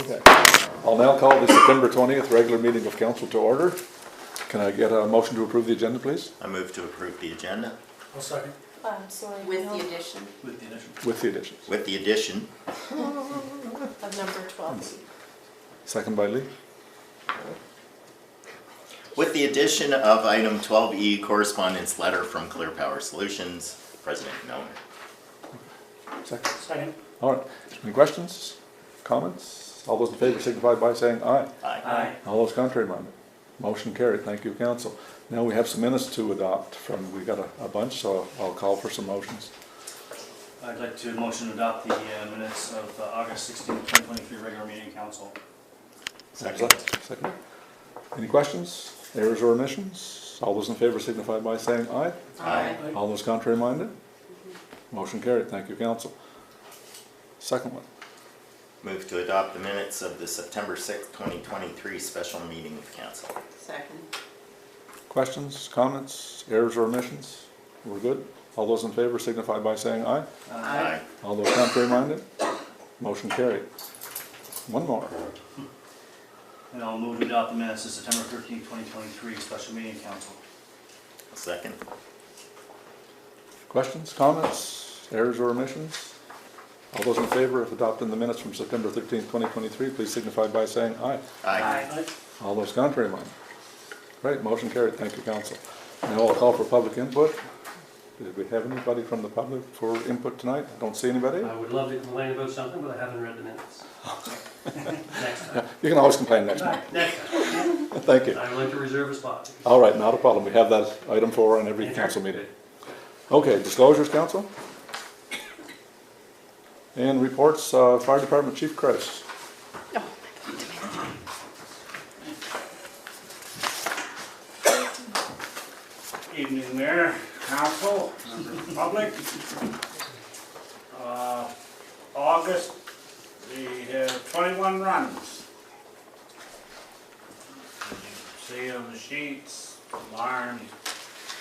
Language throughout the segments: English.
Okay. I'll now call the September 20th regular meeting of council to order. Can I get a motion to approve the agenda, please? I move to approve the agenda I'll second. Sorry. With no, the addition With the addition. With the additions. with the addition. of number 12. Second by Lee. With the addition of item 12E, correspondence letter from Clear Power Solutions, President and owner. Second. Second. All right. Any questions? Comments? All those in favor signify by saying aye. Aye. All those contrary minded. Motion carried. Thank you, council. Now we have some minutes to adopt from, we got a bunch, so I'll call for some motions. I'd like to motion to adopt the minutes of August 16, 2023 regular meeting council. Second. Second. Any questions? Errors or omissions? All those in favor signify by saying aye. Aye. All those contrary minded? Motion carried. Thank you, council. Second one. Move to adopt the minutes of the September 6th, 2023 special meeting of council. second. Questions, comments, errors or omissions? We're good? All those in favor signify by saying aye. Aye. All those contrary minded? Motion carried. One more. And I'll move to adopt the minutes of September 13, 2023 special meeting council. Second. Questions, comments, errors or omissions? All those in favor of adopting the minutes from September 13th, 2023, please signify by saying aye. Aye. All those contrary minded? Right, motion carried. Thank you, council. Now I'll call for public input. Did we have anybody from the public for input tonight? Don't see anybody? I would love to complain about something, but I haven't read the minutes. Next time. You can always complain next month. Next time. Thank you. I would like to reserve a spot. All right, not a problem. We have that item for on every council meeting. Okay, disclosures, council? And reports, Fire Department Chief Krause. Evening, Mayor, Council, members of the public. August, we have 21 runs. See on the sheets, alarms,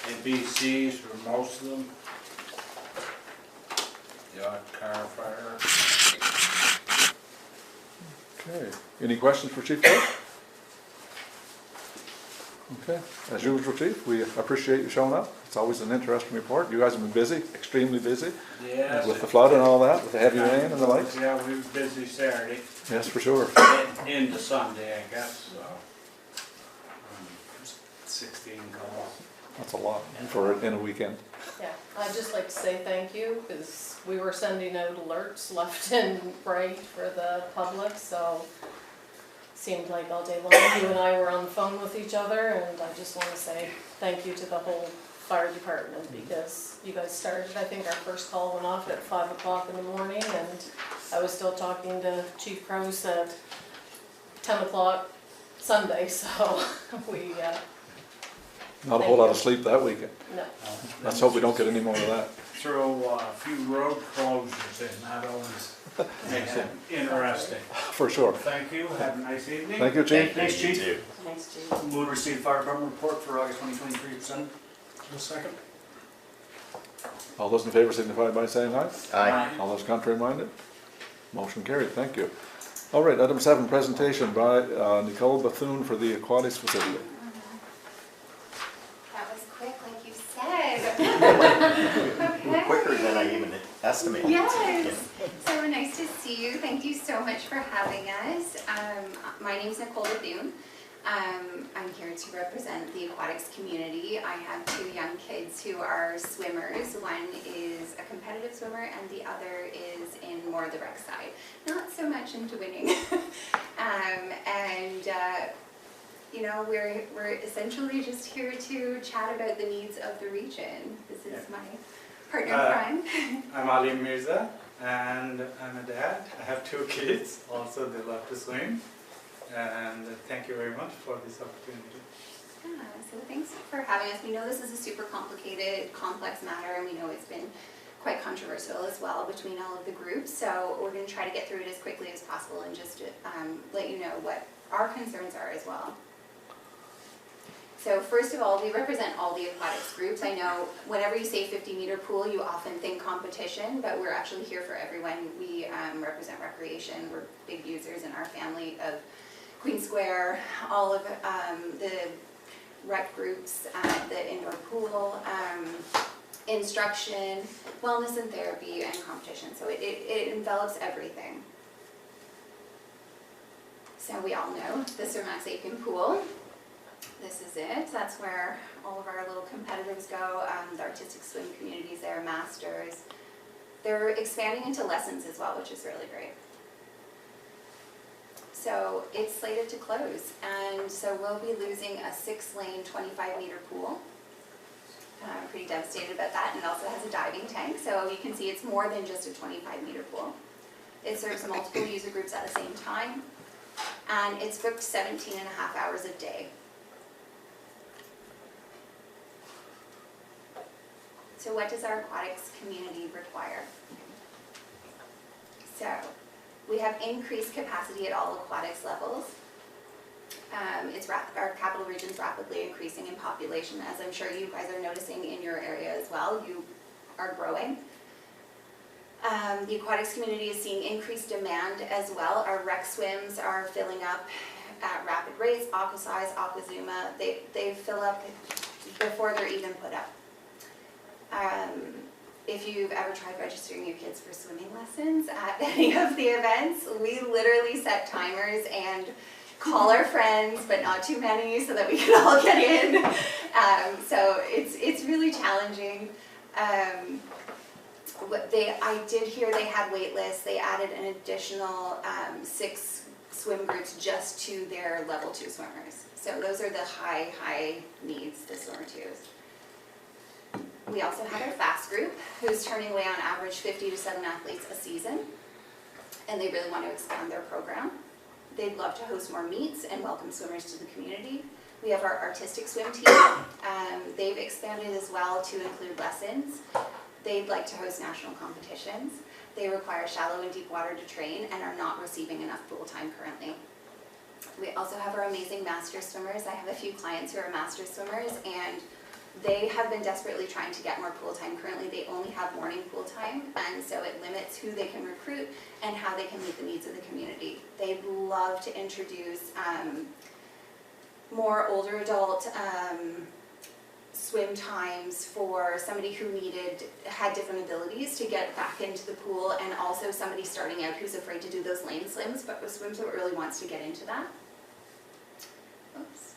ABCs for most of them. The odd car fire. Okay, any questions for Chief Krause? Okay, as usual, Chief, we appreciate you showing up. It's always an interesting report. You guys have been busy, extremely busy, Yes. with the flood and all that, with the heavy rain and the like. Yeah, we were busy Saturday, Yes, for sure. into Sunday, I guess, so. 16 calls. That's a lot for in a weekend. Yeah, I'd just like to say thank you, because we were sending out alerts left and right for the public, so seemed like all day long you and I were on the phone with each other, and I just want to say thank you to the whole fire department, because you guys started, I think our first call went off at 5 o'clock in the morning, and I was still talking to Chief Krause at 10 o'clock Sunday, so we, Not a whole lot of sleep that weekend. no. Let's hope we don't get any more of that. Throw a few road closures in, that always makes it interesting. For sure. Thank you, have a nice evening. Thank you, Chief. Thanks, You Chief. too. Thanks, Chief. Move to receive fire department report for August 2023 presented. A second. All those in favor signify by saying aye. Aye. All those contrary minded? Motion carried, thank you. All right, item 7, presentation by Nicole Bethune for the Aquatics facility. That was quick, like you said. Okay. Quicker than I even estimated. Yes. So nice to see you. Thank you so much for having us. My name is Nicole Bethune. I'm here to represent the aquatics community. I have 2 young kids who are swimmers. One is a competitive swimmer and the other is in more of the rec side. Not so much into winning. You know, we're essentially just here to chat about the needs of the region. This is my partner in crime. I'm Ali Mirza, and I'm a dad. I have 2 kids, also they love to swim. And thank you very much for this opportunity. Yeah, so thanks for having us. We know this is a super complicated, complex matter, and we know it's been quite controversial as well between all of the groups. So we're going to try to get through it as quickly as possible and just let you know what our concerns are as well. So first of all, we represent all the aquatics groups. I know whenever you say 50-meter pool, you often think competition, but we're actually here for everyone. We represent recreation. We're big users in our family of Queen Square, all of the rec groups, the indoor pool, instruction, wellness and therapy, and competition. So it envelops everything. So we all know the Sir Max Aitken Pool. This is it. That's where all of our little competitors go. The artistic swim communities there, masters. They're expanding into lessons as well, which is really great. So it's slated to close, and so we'll be losing a 6-lane, 25-meter pool. I'm pretty devastated about that, and it also has a diving tank, so you can see it's more than just a 25-meter pool. It serves multiple user groups at the same time, and it's booked 17.5 hours a day. So what does our aquatics community require? So we have increased capacity at all aquatics levels. Our capital region's rapidly increasing in population, as I'm sure you guys are noticing in your area as well. You are growing. The aquatics community is seeing increased demand as well. Our rec swims are filling up at rapid rates. Aquasize, Aquazuma, they fill up before they're even put up. If you've ever tried registering your kids for swimming lessons at any of the events, we literally set timers and call our friends, but not too many, so that we can all get in. So it's really challenging. I did hear they had wait lists. They added an additional 6 swim groups just to their level 2 swimmers. So those are the high needs, the swimmer 2s. We also have our fast group, who's turning away on average 50 to 7 athletes a season, and they really want to expand their program. They'd love to host more meets and welcome swimmers to the community. We have our artistic swim team. They've expanded as well to include lessons. They'd like to host national competitions. They require shallow and deep water to train and are not receiving enough pool time currently. We also have our amazing master swimmers. I have a few clients who are master swimmers, and they have been desperately trying to get more pool time. Currently, they only have morning pool time, and so it limits who they can recruit and how they can meet the needs of the community. They'd love to introduce more older adult swim times for somebody who had different abilities to get back into the pool, and also somebody starting out who's afraid to do those lane swims, but really wants to get into that. Oops.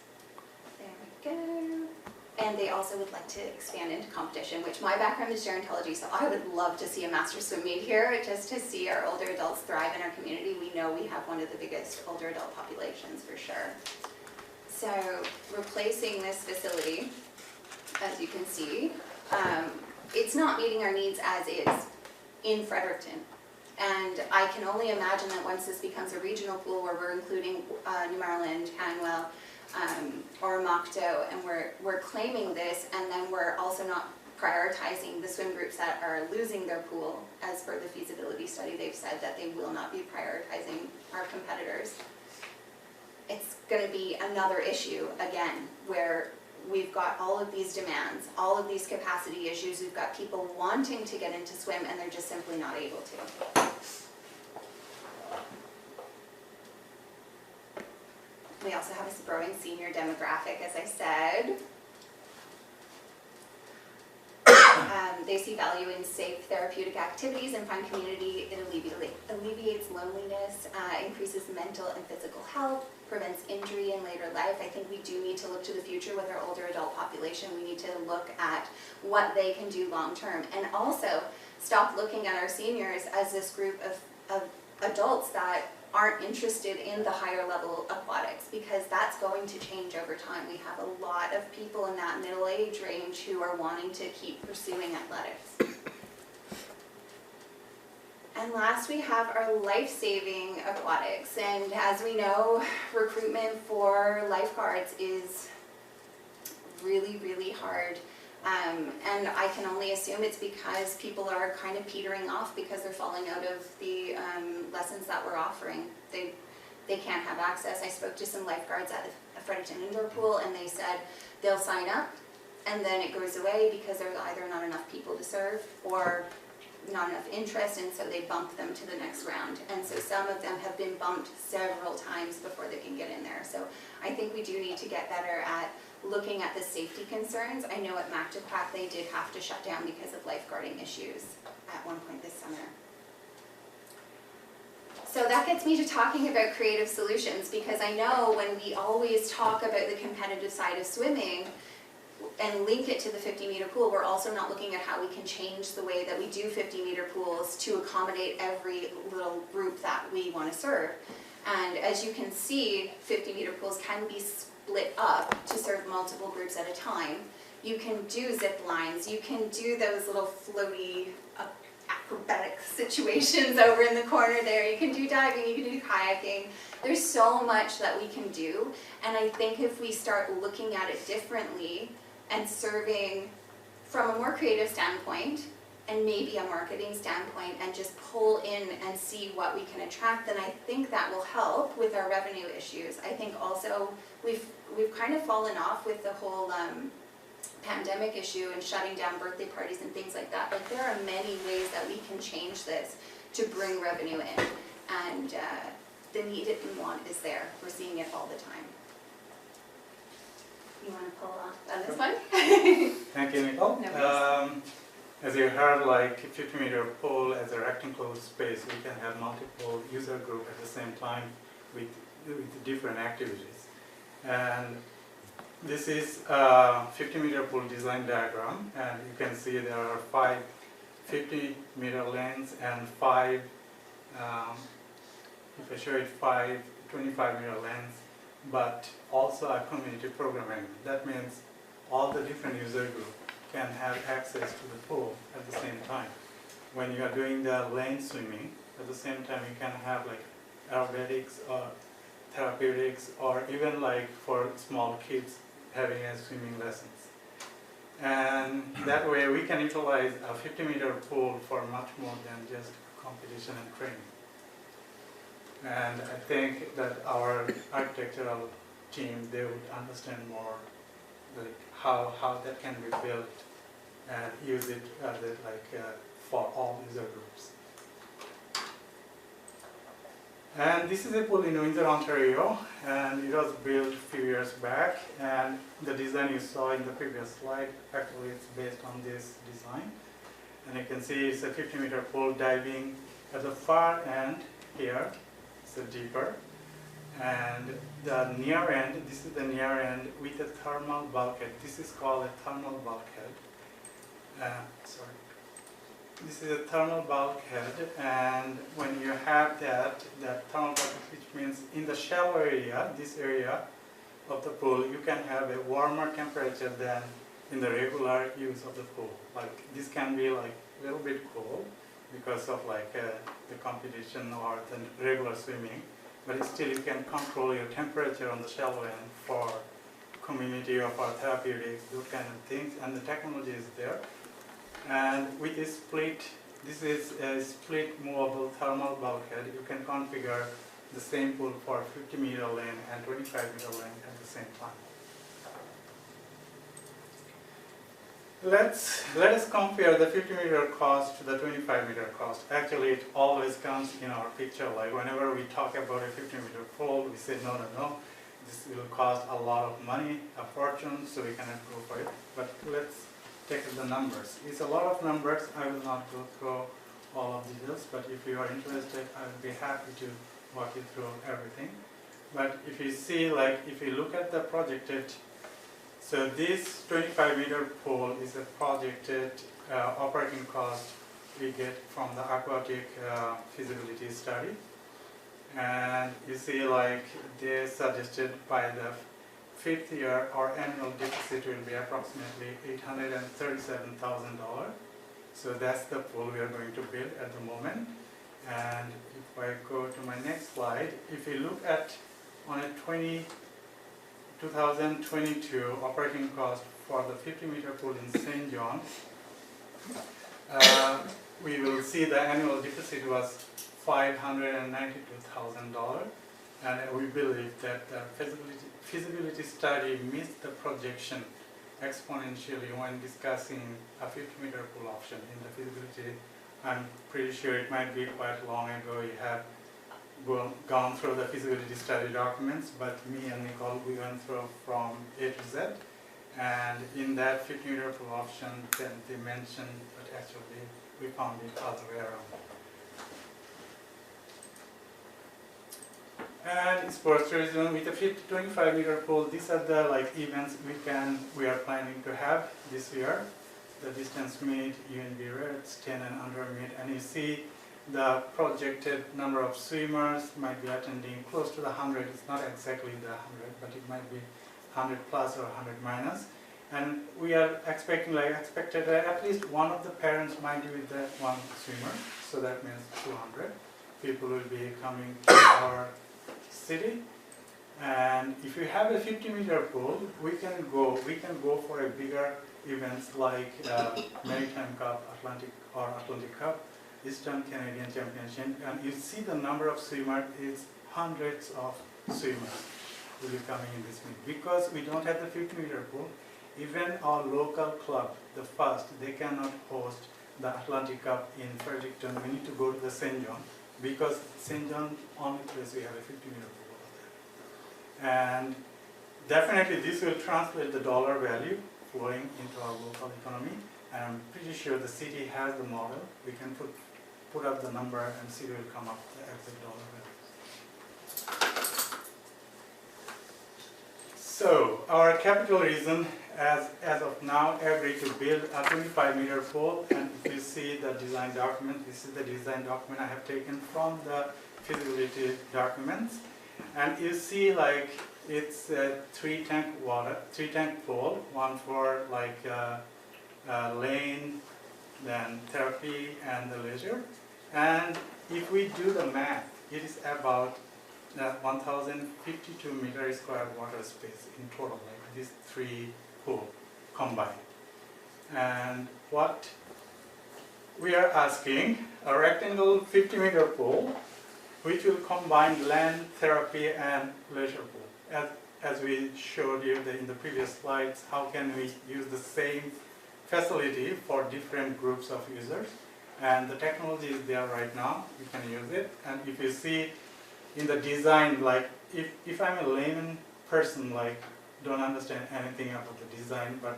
There we go. And they also would like to expand into competition, which my background is gerontology, so I would love to see a master swim meet here, just to see our older adults thrive in our community. We know we have one of the biggest older adult populations for sure. So replacing this facility, as you can see, it's not meeting our needs as is in Fredericton. And I can only imagine that once this becomes a regional pool where we're including Newmarland, Hanwell, or Mocto, and we're claiming this, and then we're also not prioritizing the swim groups that are losing their pool. As per the feasibility study, they've said that they will not be prioritizing our competitors. It's going to be another issue again, where we've got all of these demands, all of these capacity issues. We've got people wanting to get into swim, and they're just simply not able to. We also have a growing senior demographic, as I said. They see value in safe therapeutic activities and find community. It alleviates loneliness, increases mental and physical health, prevents injury in later life. I think we do need to look to the future with our older adult population. We need to look at what they can do long term, and also stop looking at our seniors as this group of adults that aren't interested in the higher level aquatics, because that's going to change over time. We have a lot of people in that middle age range who are wanting to keep pursuing athletics. And last, we have our life-saving aquatics, and as we know, recruitment for lifeguards is really, really hard. And I can only assume it's because people are kind of petering off because they're falling out of the lessons that we're offering. They they can't have access. I spoke to some lifeguards at the Fredericton Indoor Pool, and they said they'll sign up and then it goes away because there's either not enough people to serve or not enough interest, and so they bump them to the next round. And so some of them have been bumped several times before they can get in there. So I think we do need to get better at looking at the safety concerns. I know at Mactaquac they did have to shut down because of lifeguarding issues at one point this summer. So that gets me to talking about creative solutions, because I know when we always talk about the competitive side of swimming and link it to the 50-meter pool, we're also not looking at how we can change the way that we do 50-meter pools to accommodate every little group that we want to serve. And as you can see, 50-meter pools can be split up to serve multiple groups at a time. You can do zip lines, you can do those little floaty acrobatic situations over in the corner there, you can do diving, you can do kayaking. There's so much that we can do, and I think if we start looking at it differently and serving from a more creative standpoint and maybe a marketing standpoint and just pull in and see what we can attract, then I think that will help with our revenue issues. I think also we've kind of fallen off with the whole pandemic issue and shutting down birthday parties and things like that. Like, there are many ways that we can change this to bring revenue in, and the need and want is there. We're seeing it all the time. You want to pull off on this one? Thank you, Nicole. No worries. As you heard, like 50-meter pool as a rectangular space, we can have multiple user group at the same time with different activities. And this is a 50-meter pool design diagram, and you can see there are 5 50-meter lanes and 5, if I show it, 5 25-meter lanes, but also a community programming. That means all the different user groups can have access to the pool at the same time. When you are doing the lane swimming, at the same time you can have like aerobatics or therapeutics, or even like for small kids having a swimming lessons. And that way we can utilize a 50-meter pool for much more than just competition and training. And I think that our architectural team, they would understand more like how that can be built and use it as for all user groups. And this is a pool in Windsor, Ontario, and it was built a few years back, and the design you saw in the previous slide, actually it's based on this design. And you can see it's a 50-meter pool diving at the far end here, it's deeper. And the near end, this is the near end with a thermal bulkhead. This is called a thermal bulkhead. Sorry. This is a thermal bulkhead, and when you have that thermal bulkhead, which means in the shallow area, this area of the pool, you can have a warmer temperature than in the regular use of the pool. Like, this can be like a little bit cold because of like the competition or the regular swimming, but still you can control your temperature on the shallow end for community or for therapeutics, those kind of things, and the technology is there. And with a split, this is a split movable thermal bulkhead. You can configure the same pool for 50-meter lane and 25-meter lane at the same time. Let us compare the 50-meter cost to the 25-meter cost. Actually, it always comes in our picture. Like, whenever we talk about a 50-meter pool, we say no, this will cost a lot of money, a fortune, so we cannot go for it. But let's take the numbers. It's a lot of numbers. I will not go through all of the details, but if you are interested, I will be happy to walk you through everything. But if you see, like, if you look at the projected, so this 25-meter pool is a projected operating cost we get from the aquatic feasibility study. And you see, like, they suggested by the 5th year, our annual deficit will be approximately $837,000. So that's the pool we are going to build at the moment. And if I go to my next slide, if you look at on a 2022 operating cost for the 50-meter pool in St. John, we will see the annual deficit was $592,000. And we believe that the feasibility study meets the projection exponentially when discussing a 50-meter pool option in the feasibility. I'm pretty sure it might be quite long ago you have gone through the feasibility study documents, but me and Nicole, we went through from A to Z. And in that 50-meter pool option, then they mentioned, but actually we found it other way around. And sports tourism with a 25-meter pool, these are the events we are planning to have this year. The distance meet, UNB Reds, 10 and under meet, and you see the projected number of swimmers might be attending close to the 100. It's not exactly the 100, but it might be 100 plus or 100 minus. And we are expected that at least one of the parents might be with the one swimmer, so that means 200 people will be coming to our city. And if you have a 50-meter pool, we can go for a bigger events like Maritime Cup, Atlantic Cup, Eastern Canadian Championship, and you see the number of swimmers is hundreds of swimmers will be coming in this meet. Because we don't have the 50-meter pool, even our local club, the first, they cannot host the Atlantic Cup in Fredericton. We need to go to the St. John, because St. John only place we have a 50-meter pool over there. And definitely this will translate the dollar value flowing into our local economy, and I'm pretty sure the city has the model. We can put up the number and city will come up with the exact dollar value. So our capital reason, as of now, agreed to build a 25-meter pool, and if you see the design document, this is the design document I have taken from the feasibility documents, and you see it's a three-tank pool, one for lane, then therapy, and the leisure. And if we do the math, it is about 1,052 meter square water space in total, these three pools combined. And what we are asking, a rectangle 50-meter pool, which will combine land, therapy, and leisure pool. As we showed you in the previous slides, how can we use the same facility for different groups of users? And the technology is there right now, you can use it. And if you see in the design, if I'm a layman person, don't understand anything about the design, but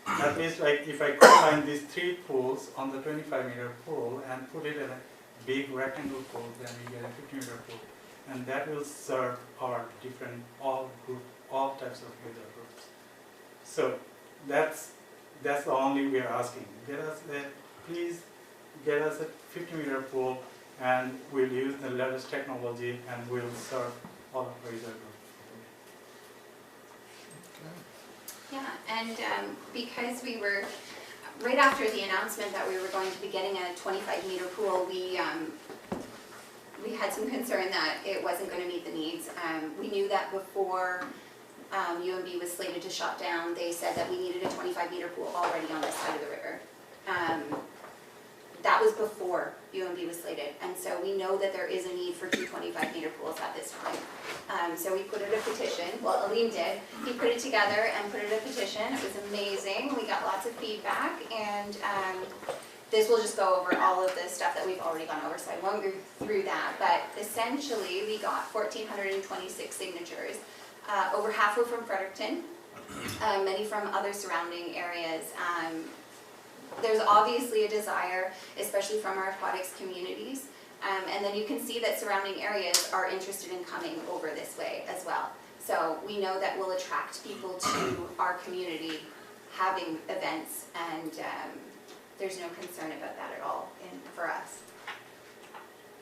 at least if I combine these three pools on the 25-meter pool and put it in a big rectangle pool, then we get a 50-meter pool. And that will serve our all types of user groups. So that's the only we are asking. Please get us a 50-meter pool, and we'll use the latest technology, and we'll serve all of our user groups. Yeah, and because we were, right after the announcement that we were going to be getting a 25-meter pool, we had some concern that it wasn't going to meet the needs. We knew that before UNB was slated to shut down, they said that we needed a 25-meter pool already on this side of the river. That was before UNB was slated, and so we know that there is a need for two 25-meter pools at this time. So we put in a petition, well, Aleem did, he put it together and put in a petition. It was amazing, we got lots of feedback, and this will just go over all of the stuff that we've already gone over, so I won't go through that, but essentially we got 1,426 signatures. Over half were from Fredericton, many from other surrounding areas. There's obviously a desire, especially from our aquatics communities, and then you can see that surrounding areas are interested in coming over this way as well. So we know that we'll attract people to our community having events, and there's no concern about that at all for us.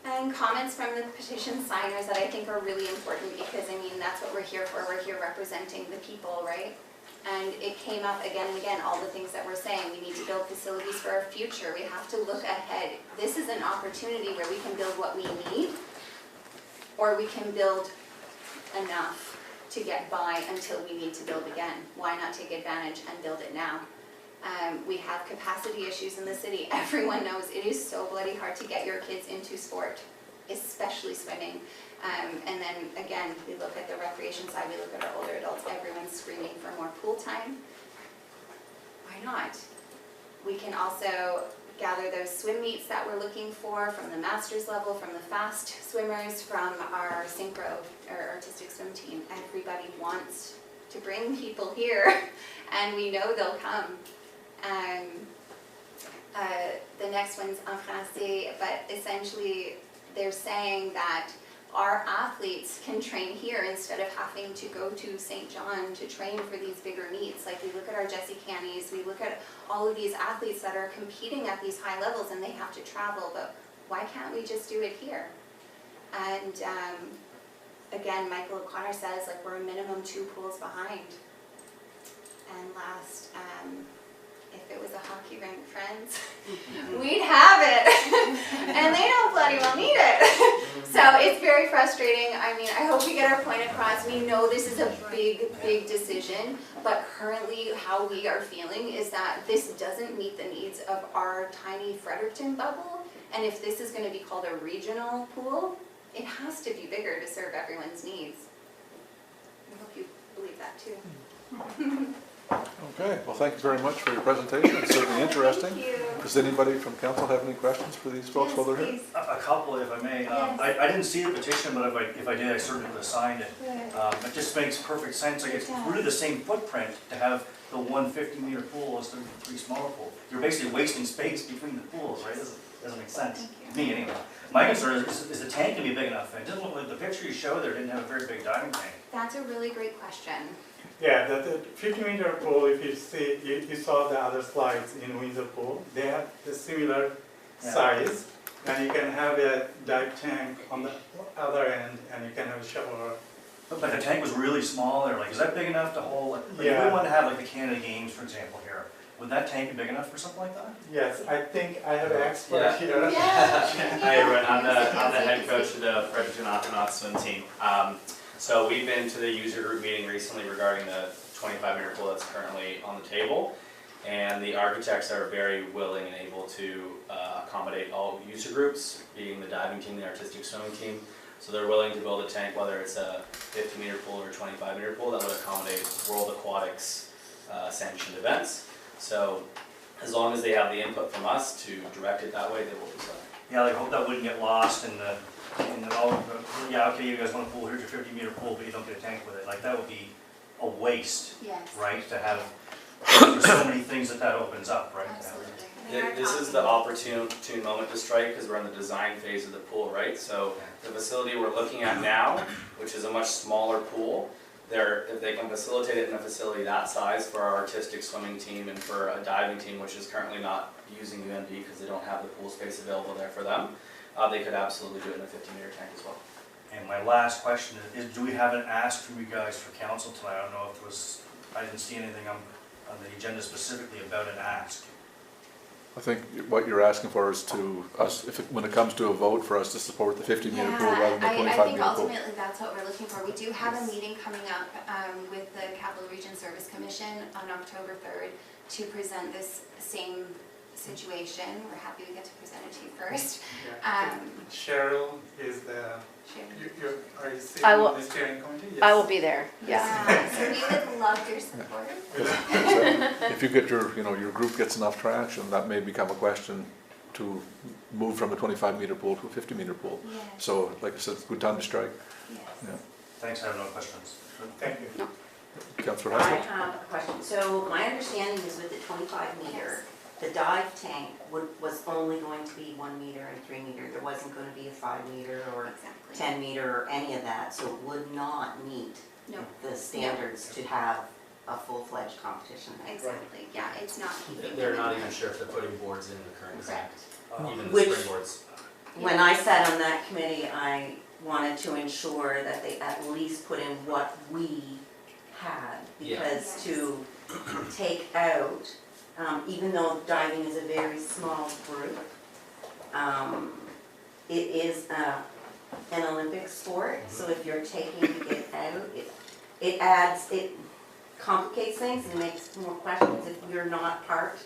And comments from the petition signers that I think are really important, because I mean that's what we're here for. We're here representing the people, right? And it came up again and again, all the things that we're saying. We need to build facilities for our future. We have to look ahead. This is an opportunity where we can build what we need, or we can build enough to get by until we need to build again. Why not take advantage and build it now? We have capacity issues in the city. Everyone knows it is so bloody hard to get your kids into sport. especially swimming. And then again, we look at the recreation side, we look at our older adults, everyone's screaming for more pool time. Why not? We can also gather those swim meets that we're looking for from the masters level, from the fast swimmers, from our synchro or artistic swim team. Everybody wants to bring people here, and we know they'll come. The next one's en français, but essentially they're saying that our athletes can train here instead of having to go to St. John to train for these bigger meets. Like, we look at our Jessie Cannies, we look at all of these athletes that are competing at these high levels and they have to travel, but why can't we just do it here? And again, Michael O'Connor says, like, we're a minimum 2 pools behind. And last, if it was a hockey rink, friends, we'd have it. And they don't bloody well need it. So it's very frustrating. I mean, I hope we get our point across. We know this is a big, big decision, but currently how we are feeling is that this doesn't meet the needs of our tiny Fredericton bubble. And if this is going to be called a regional pool, it has to be bigger to serve everyone's needs. I hope you believe that too. Okay, well, thank you very much for your presentation. It's certainly interesting. Thank you. Does anybody from council have any questions for these folks while they're here? Yes, please. A couple, if I may. Yes. I didn't see the petition, but if I did, I certainly would have signed it. It just makes perfect sense. Like, it's really the same footprint to have the 150-meter pool as the 3 smaller pools. You're basically wasting space between the pools, right? Doesn't make sense. Thank To me, anyway. My concern is the tank going to be big enough? It doesn't look like the picture you showed there didn't have a very big diving tank. That's a really great question. Yeah, the 50-meter pool, if you see, you saw the other slides in Windsor Pool, they have the similar Yeah. size, and you can have a dive tank on the other end, and you can have a shower. But the tank was really small there. Like, is that big enough to hold? Like, if Yeah. we want to have like the Canada Games, for example, here, would that tank be big enough for something like that? Yes, I think I have an expert Yeah. here. Hi everyone, I'm the head coach of the Fredericton Aquanauts swim team. So we've been to the user group meeting recently regarding the 25-meter pool that's currently on the table. And the architects are very willing and able to accommodate all user groups, being the diving team, the artistic swimming team. So they're willing to build a tank, whether it's a 50-meter pool or a 25-meter pool, that would accommodate World Aquatics sanctioned events. So as long as they have the input from us to direct it that way, they will do so. Yeah, like, I hope that wouldn't get lost in the all, yeah, okay, you guys want a pool, here's your 50-meter pool, but you don't get a tank with it. Like, that would be a waste, Yes. right? To have, there's so many things that opens up, right? Absolutely. They are This is talking. the opportune moment to strike because we're in the design phase of the pool, right? So the facility we're looking at now, which is a much smaller pool, if they can facilitate it in a facility that size for our artistic swimming team and for a diving team, which is currently not using UND because they don't have the pool space available there for them, they could absolutely do it in a 50-meter tank as well. And my last question is, do we have an ask from you guys for council tonight? I don't know if it was, I didn't see anything on the agenda specifically about an ask. I think what you're asking for is to us, when it comes to a vote, for us to support the 50-meter pool rather than the 25-meter I think pool. ultimately that's what we're looking for. We do have a meeting coming up with the Capital Region Service Commission on October 3rd to present this same situation. We're happy we get to present it to you first. Yeah. Cheryl is the, Sure. are you sitting I will- on the steering committee? Yes. I will be there, yes. So we would love your support. If you get your group gets enough traction, that may become a question to move from a 25-meter pool to a 50-meter pool. Yes. So, like I said, it's a good time to strike. Yes. Yeah. Thanks, I have no questions. Thank you. Councillor I Haslett? have a question. So my understanding is with the 25 meter, the dive tank was only going to be 1 meter and 3 meter. There wasn't going to be a 5 meter or Exactly. 10 meter or any of that. So it would not meet No, the standards to have a full-fledged competition there. exactly. Yeah, it's not keeping. They're them not in even sure if they're putting boards in the current design, Correct. even the Which- springboards. When I sat on that committee, I wanted to ensure that they at least put in what we had. Yeah. Because to take out, even though diving is a very small group, it is an Olympic sport. So if you're taking it out, it adds, complicates things and makes more questions if you're not part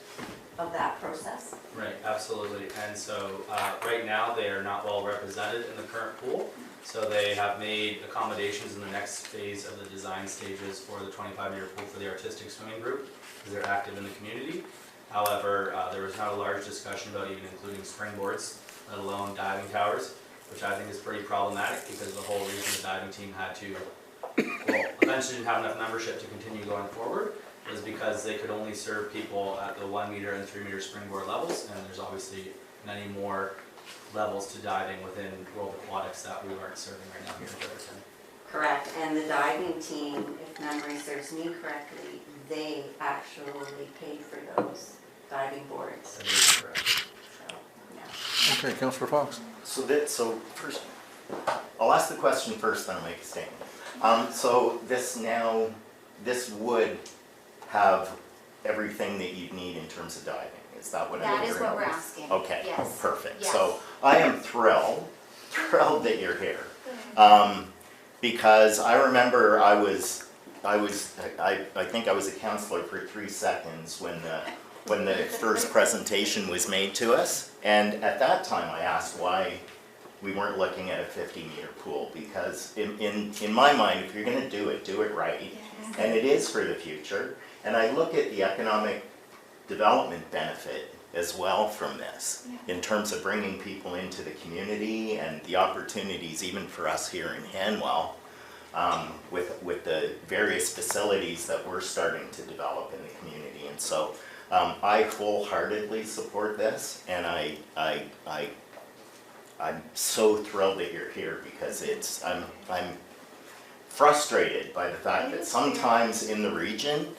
of that process. Right, absolutely. And so, right now, they are not well represented in the current pool. So they have made accommodations in the next phase of the design stages for the 25-meter pool for the artistic swimming group, because they're active in the community. However, there was not a large discussion about even including springboards, let alone diving towers, which I think is pretty problematic, because the whole reason the diving team had to, well, eventually didn't have enough membership to continue going forward, was because they could only serve people at the 1 meter and 3 meter springboard levels, and there's obviously many more levels to diving within World Aquatics that we aren't serving right now here in Fredericton. Correct, and the diving team, if memory serves me correctly, they actually paid for those diving boards. That is correct. So, yeah. Okay, Councillor Fox. So first, I'll ask the question first, then I'll make a statement. So this would have everything that you'd need in terms of diving. Is that what I'm That hearing? is what we're asking. Okay, Yes. perfect. Yes. So I am thrilled that you're here. Because I remember I think I was a counselor for 3 seconds when the first presentation was made to us. And at that time I asked why we weren't looking at a 50-meter pool, because in my mind, if you're gonna do it right. And it is for the future. And I look at the economic development benefit as well from this, in terms of bringing people into the community and the opportunities even for us here in Hanwell, with the various facilities that we're starting to develop in the community. And so I wholeheartedly support this, and I'm so thrilled that you're here, because I'm frustrated by the fact that sometimes in the region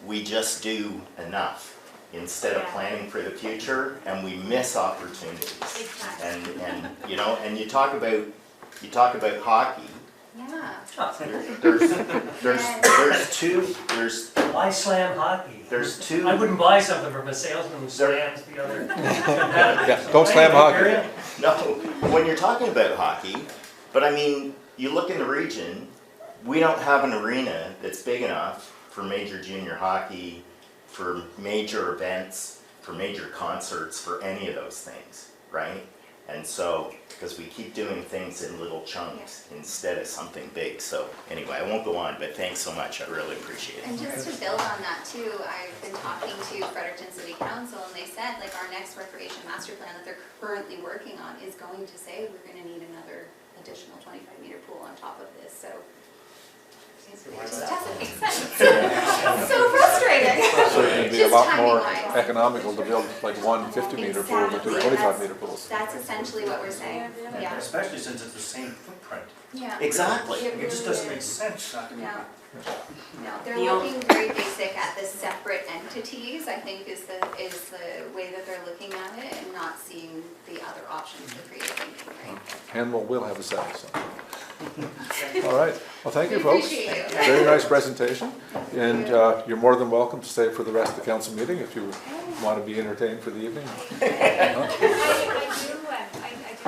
we just do enough instead of planning for the future, and we miss opportunities. And you know, and you talk about hockey. Yeah. There's Why slam hockey? There's two. I wouldn't buy something from a salesman who slams the other competitor. Yeah, don't slam hockey. No, when you're talking about hockey, but I mean, you look in the region, we don't have an arena that's big enough for major junior hockey, for major events, for major concerts, for any of those things, right? And so, because we keep doing things in little chunks instead of something big. So anyway, I won't go on, but thanks so much, I really appreciate it. And just to build on that too, I've been talking to Fredericton City Council, and they said like our next recreation master plan that they're currently working on is going to say we're gonna need another additional 25-meter pool on top of this, so. It just doesn't make sense. So frustrating. So it'd be a Just lot more timing-wise. economical to build like one 50-meter pool than two Exactly. 25-meter pools. That's essentially what we're saying, yeah. Especially since it's the same footprint. Yeah. Exactly. It It just really doesn't is. make sense. No, no, they're The looking very basic at the separate entities, I think is the way that they're looking at it, and not seeing the other options for creative thinking, right? Hanwell will have a say, so. All right, well, thank you, We folks. appreciate you. Very nice presentation, and you're more than welcome to stay for the rest of the council meeting if you want to be entertained for the evening. I do want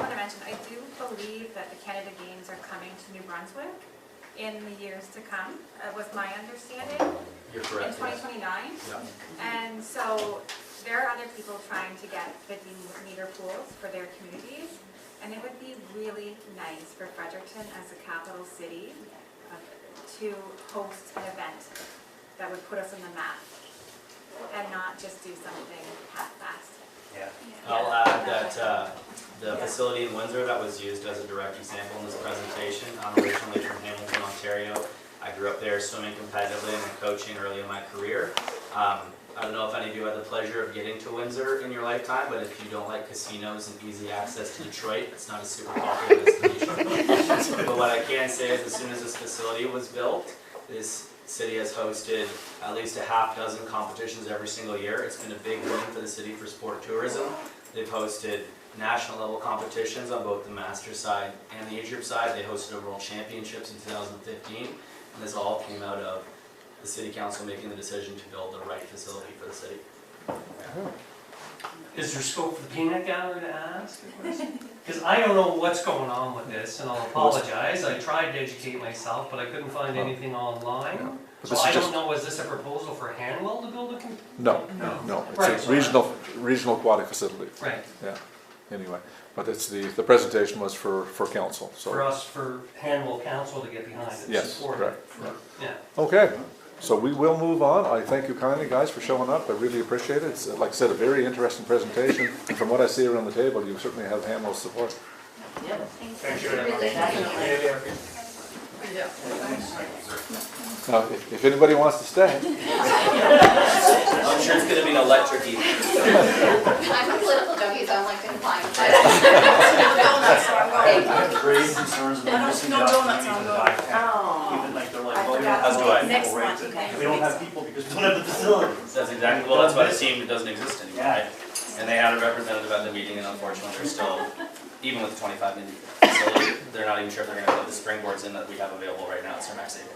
to mention, I do believe that the Canada Games are coming to New Brunswick in the years to come, was my understanding, You're in correct, yes. 2029. Yeah. And so there are other people trying to get 50-meter pools for their communities. And it would be really nice for Fredericton as a capital city to host an event that would put us on the map and not just do something half-assed. Yeah. I'll add that the facility in Windsor that was used as a direct example in this presentation, I'm originally from Hamilton, Ontario. I grew up there swimming competitively and coaching early in my career. I don't know if any of you had the pleasure of getting to Windsor in your lifetime, but if you don't like casinos and easy access to Detroit, it's not a super popular destination. But what I can say is as soon as this facility was built, this city has hosted at least a half-dozen competitions every single year. It's been a big win for the city for sport tourism. They've hosted national level competitions on both the Masters side and the age group side. They hosted a World Championships in 2015, and this all came out of the City Council making the decision to build the right facility for the city. Is there scope for the peanut gallery to ask a question? Because I don't know what's going on with this, and I'll apologize. I tried to educate myself, but I couldn't find anything Yeah. online. But So this I is don't just- know, is this a proposal for Hanwell to build a? No, No. no, Right, it's so a regional aquatic facility, Right, yeah, anyway. But it's the presentation was for council, so. for us, for Hanwell Council to get behind it, Yes, support correct, it. Yeah. Okay, so we will move on. I thank you kindly, guys, for showing up. I really appreciate it. It's, like I said, a very interesting presentation. And from what I see around the table, you certainly have Hamill's support. Thank you very much. Definitely. Yeah. Now, if anybody wants to stay, I'm sure it's gonna be an electric evening. I'm a political junkie, so I'm like inclined. Grave concerns about missing the opportunity for the dive tank. Oh. Even like they're like, I well, we don't forgot have to people, wait. Next right? month, okay. We don't have people because we don't have the facilities. That's exactly, well, that's why it seemed it doesn't exist anymore, Yeah. right? And they had a representative at the meeting, and unfortunately, they're still, even with the 25-minute facility, they're not even sure if they're gonna put the springboards in that we have available right now at Cermak Stadium.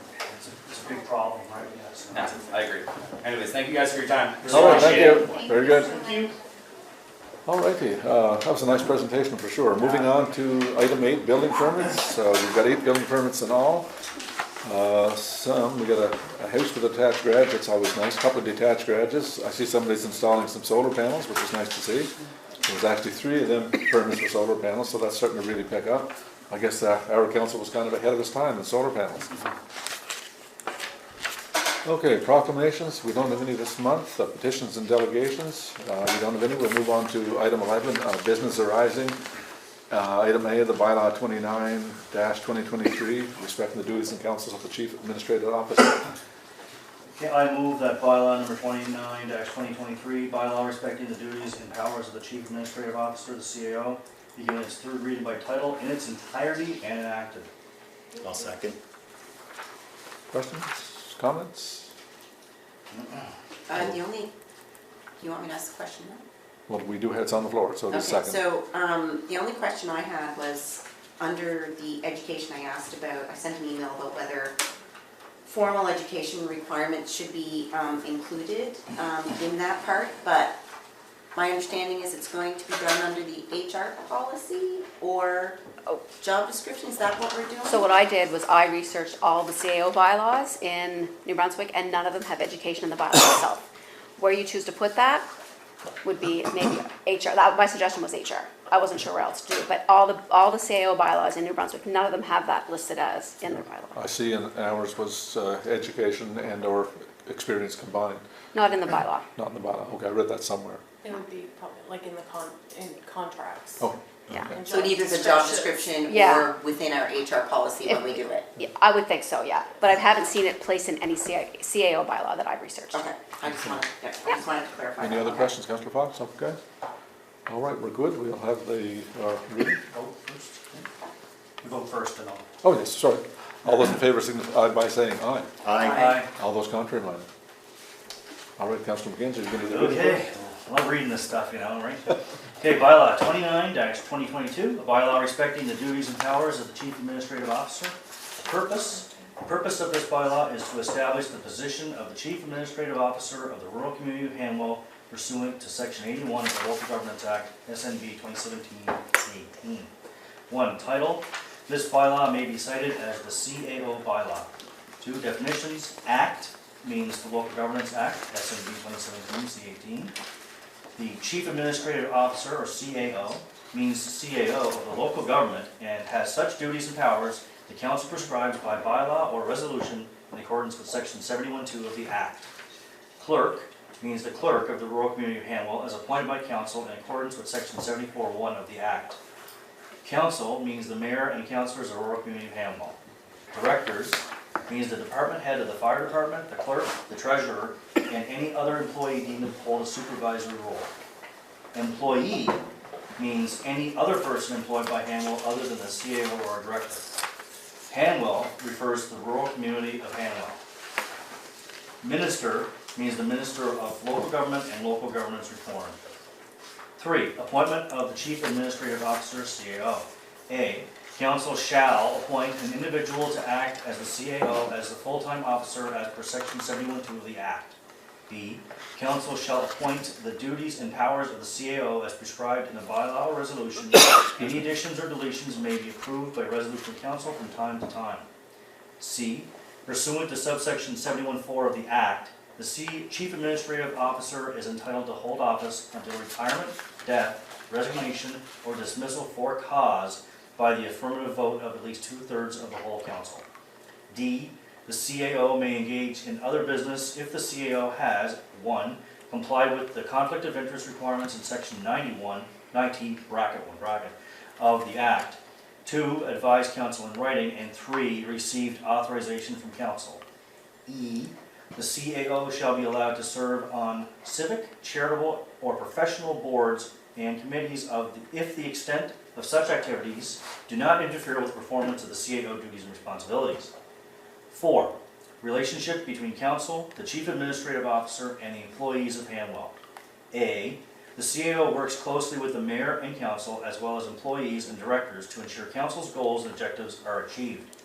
It's a big problem, right? Yes. Yeah, I agree. Anyways, thank you guys for your time. all right, thank Appreciate it. you. Very good. Thank you. All righty, that was a nice presentation for sure. Moving on to item 8, building permits. So we've got 8 building permits in all. We got a house with a detached garage, that's always nice. A couple of detached garages. I see somebody's installing some solar panels, which is nice to see. There's actually 3 of them permits for solar panels, so that's starting to really pick up. I guess our council was kind of ahead of its time in solar panels. Okay, proclamations, we don't have any this month. Petitions and delegations, we don't have any. We'll move on to item 11, business arising. Item A, the bylaw 29-2023, respecting the duties and councils of the chief administrative officer. Okay, I move that bylaw number 29-2023, bylaw respecting the duties and powers of the chief administrative officer, the CAO, be given its third reading by title in its entirety and enacted. I'll second. Questions, comments? The only, do you want me to ask a question now? Well, we do have, it's on the floor, so the Okay, second. so, the only question I had was, under the education I asked about, I sent an email about whether formal education requirements should be included in that part, but my understanding is it's going to be done under the HR policy or job description, is that what we're doing? So what I did was I researched all the CAO bylaws in New Brunswick, and none of them have education in the bylaw itself. Where you choose to put that would be maybe HR. My suggestion was HR. I wasn't sure where else to do it, but all the CAO bylaws in New Brunswick, none of them have that listed as in their bylaw. I see in ours was education and or experience combined, Not in the bylaw. not in the bylaw. Okay, I read that somewhere. It would be probably like in the in contracts. Oh, Yeah. okay. And So it either the job description Yeah. or within our HR policy when we do it? Yeah, I would think so, yeah. But I haven't seen it placed in any CAO bylaw that I've researched. Okay, I just wanted to clarify. Any that. other Okay. questions, Councillor Fox? Okay. All right, we're good. We'll have the reading. Vote first. You vote first and all. Oh, yes, sorry. All those in favor signify by saying aye. Aye. All those contrary, minded. All right, Councillor McGinty, you can do the reading. Okay, I love reading this stuff, you know, right? Okay, bylaw 29-2022, a bylaw respecting the duties and powers of the chief administrative officer. Purpose of this bylaw is to establish the position of the chief administrative officer of the rural community of Hanwell pursuant to section 81 of the Local Governments Act, SNB 2017-18. 1. Title, this bylaw may be cited as the CAO bylaw. 2. Definitions, act means the Local Governance Act, SNB 2017-C18. The Chief Administrative Officer, or CAO, means CAO of the local government and has such duties and powers the council prescribes by bylaw or resolution in accordance with section 71(2) of the Act. Clerk means the clerk of the rural community of Hanwell as appointed by council in accordance with section 74(1) of the Act. Council means the mayor and councilors of the rural community of Hanwell. Directors means the department head of the fire department, the clerk, the treasurer, and any other employee deemed to hold a supervisory role. Employee means any other person employed by Hanwell other than the CAO or director. Hanwell refers to the rural community of Hanwell. Minister means the Minister of Local Government and Local Governance Reform. 3. Appointment of the Chief Administrative Officer, CAO. A. Council shall appoint an individual to act as the CAO as the full-time officer as per section 71(2) of the Act. B, council shall appoint the duties and powers of the CAO as prescribed in the bylaw or resolution. Any additions or deletions may be approved by resolution of council from time to time. C, pursuant to subsection 71(4) of the Act, the Chief Administrative Officer is entitled to hold office until retirement, death, resignation, or dismissal for cause by the affirmative vote of at least 2/3 of the whole council. D, the CAO may engage in other business if the CAO has, 1, complied with the conflict of interest requirements in section 19 of the Act, 2, advised council in writing, and 3, received authorization from council. E, the CAO shall be allowed to serve on civic, charitable, or professional boards and committees if the extent of such activities do not interfere with performance of the CAO duties and responsibilities. 4, relationship between council, the chief administrative officer, and the employees of Hanwell. A, the CAO works closely with the mayor and council as well as employees and directors to ensure council's goals and objectives are achieved.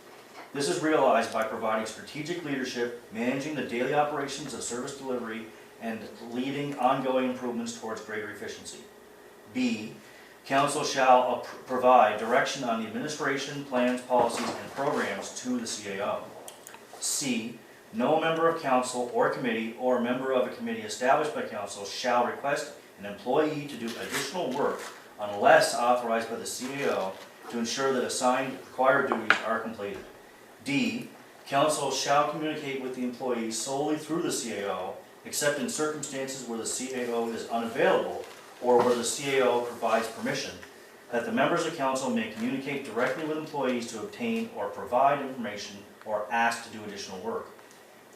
This is realized by providing strategic leadership, managing the daily operations of service delivery, and leading ongoing improvements towards greater efficiency. B, council shall provide direction on the administration, plans, policies, and programs to the CAO. C, no member of council or committee or member of a committee established by council shall request an employee to do additional work unless authorized by the CAO to ensure that assigned required duties are completed. D, council shall communicate with the employee solely through the CAO, except in circumstances where the CAO is unavailable or where the CAO provides permission, that the members of council may communicate directly with employees to obtain or provide information or ask to do additional work.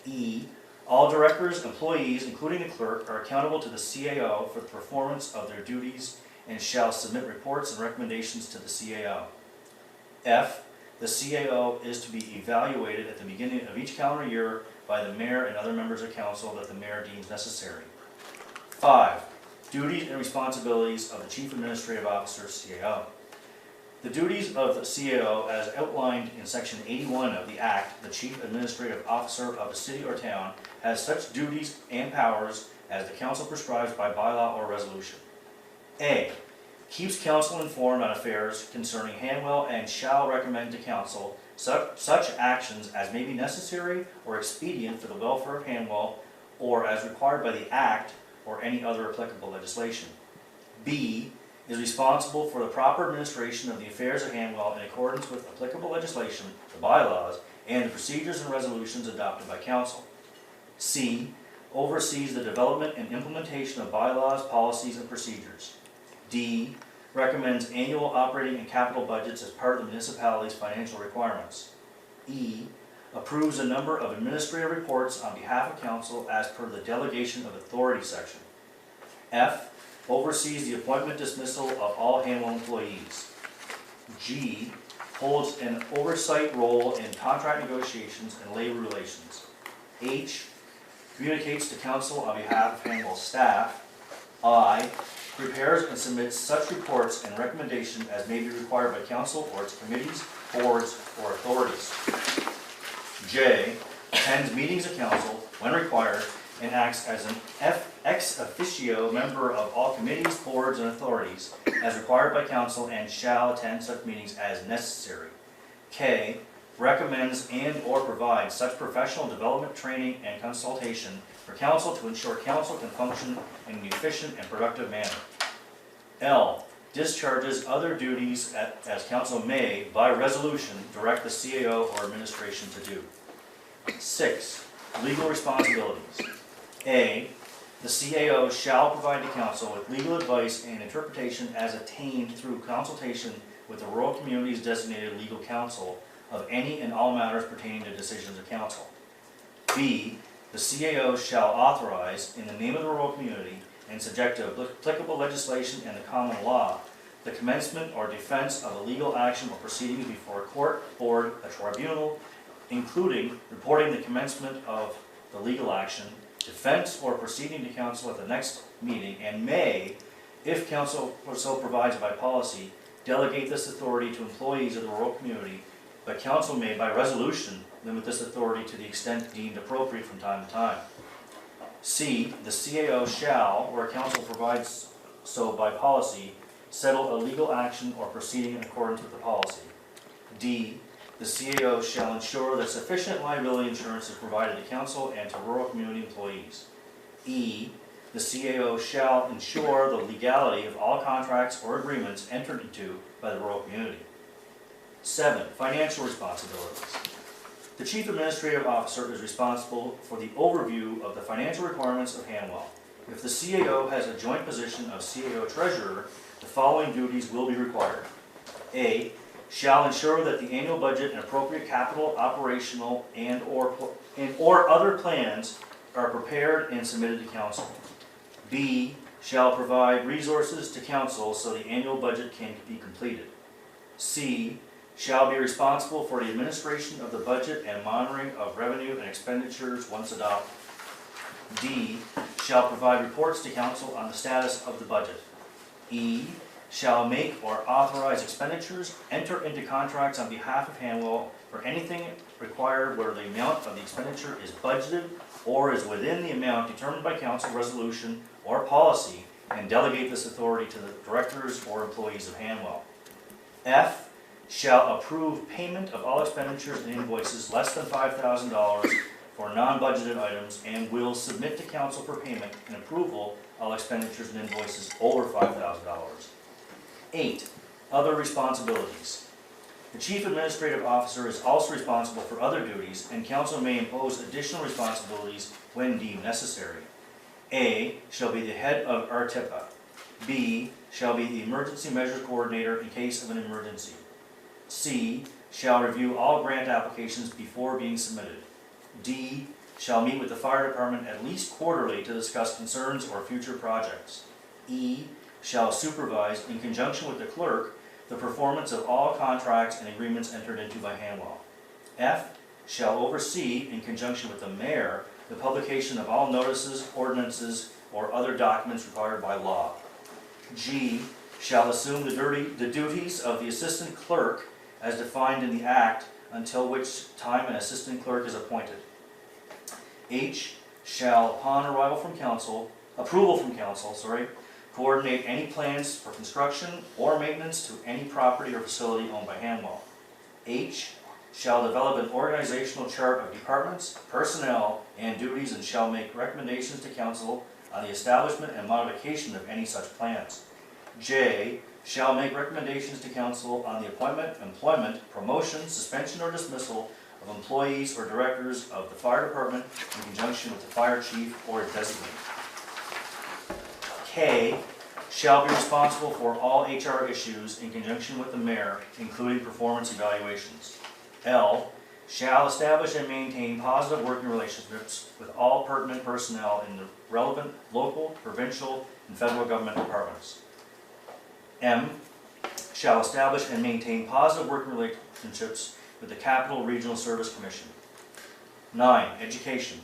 E, all directors, employees, including the clerk, are accountable to the CAO for the performance of their duties and shall submit reports and recommendations to the CAO. F, the CAO is to be evaluated at the beginning of each calendar year by the mayor and other members of council that the mayor deems necessary. 5, duties and responsibilities of the Chief Administrative Officer, CAO. The duties of the CAO, as outlined in section 81 of the Act, the Chief Administrative Officer of a city or town has such duties and powers as the council prescribes by bylaw or resolution. A, keeps council informed on affairs concerning Hanwell and shall recommend to council such actions as may be necessary or expedient for the welfare of Hanwell or as required by the Act or any other applicable legislation. B, is responsible for the proper administration of the affairs of Hanwell in accordance with applicable legislation, the bylaws, and the procedures and resolutions adopted by council. C, oversees the development and implementation of bylaws, policies, and procedures. D, recommends annual operating and capital budgets as part of the municipality's financial requirements. E, approves a number of administrative reports on behalf of council as per the delegation of authority section. F, oversees the appointment dismissal of all Hanwell employees. G, holds an oversight role in contract negotiations and labor relations. H, communicates to council on behalf of Hanwell staff. I, prepares and submits such reports and recommendations as may be required by council or its committees, boards, or authorities. J, attends meetings of council when required and acts as an ex officio member of all committees, boards, and authorities as required by council and shall attend such meetings as necessary. K, recommends and or provides such professional development, training, and consultation for council to ensure council can function in an efficient and productive manner. L, discharges other duties as council may, by resolution, direct the CAO or administration to do. 6, legal responsibilities. A, the CAO shall provide to council with legal advice and interpretation as attained through consultation with the rural community's designated legal counsel of any and all matters pertaining to decisions of council. B, the CAO shall authorize, in the name of the rural community and subject to applicable legislation and the common law, the commencement or defense of a legal action or proceedings before a court, board, a tribunal, including reporting the commencement of the legal action, defense or proceeding to council at the next meeting, and may, if council so provides by policy, delegate this authority to employees of the rural community, but council may, by resolution, limit this authority to the extent deemed appropriate from time to time. C, the CAO shall, where council provides so by policy, settle a legal action or proceeding in accordance with the policy. D, the CAO shall ensure that sufficient liability insurance is provided to council and to rural community employees. E, the CAO shall ensure the legality of all contracts or agreements entered into by the rural community. 7, financial responsibilities. The Chief Administrative Officer is responsible for the overview of the financial requirements of Hanwell. If the CAO has a joint position of CAO Treasurer, the following duties will be required. A, shall ensure that the annual budget and appropriate capital, operational, or other plans are prepared and submitted to council. B, shall provide resources to council so the annual budget can be completed. C, shall be responsible for the administration of the budget and monitoring of revenue and expenditures once adopted. D, shall provide reports to council on the status of the budget. E, shall make or authorize expenditures, enter into contracts on behalf of Hanwell for anything required where the amount of the expenditure is budgeted or is within the amount determined by council resolution or policy, and delegate this authority to the directors or employees of Hanwell. F, shall approve payment of all expenditures and invoices less than $5,000 for non-budgeted items and will submit to council for payment and approval all expenditures and invoices over $5,000. 8, other responsibilities. The Chief Administrative Officer is also responsible for other duties, and council may impose additional responsibilities when deemed necessary. A, shall be the head of RTIPA. B, shall be the emergency measures coordinator in case of an emergency. C, shall review all grant applications before being submitted. D, shall meet with the fire department at least quarterly to discuss concerns or future projects. E, shall supervise, in conjunction with the clerk, the performance of all contracts and agreements entered into by Hanwell. F, shall oversee, in conjunction with the mayor, the publication of all notices, ordinances, or other documents required by law. G, shall assume the duties of the assistant clerk as defined in the Act, until which time an assistant clerk is appointed. H, shall, upon approval from council, coordinate any plans for construction or maintenance to any property or facility owned by Hanwell. H, shall develop an organizational chart of departments, personnel, and duties, and shall make recommendations to council on the establishment and modification of any such plans. J, shall make recommendations to council on the appointment, employment, promotion, suspension, or dismissal of employees or directors of the fire department in conjunction with the fire chief or designate. K, shall be responsible for all HR issues in conjunction with the mayor, including performance evaluations. L, shall establish and maintain positive working relationships with all pertinent personnel in the relevant local, provincial, and federal government departments. M, shall establish and maintain positive working relationships with the Capital Regional Service Commission. 9, education.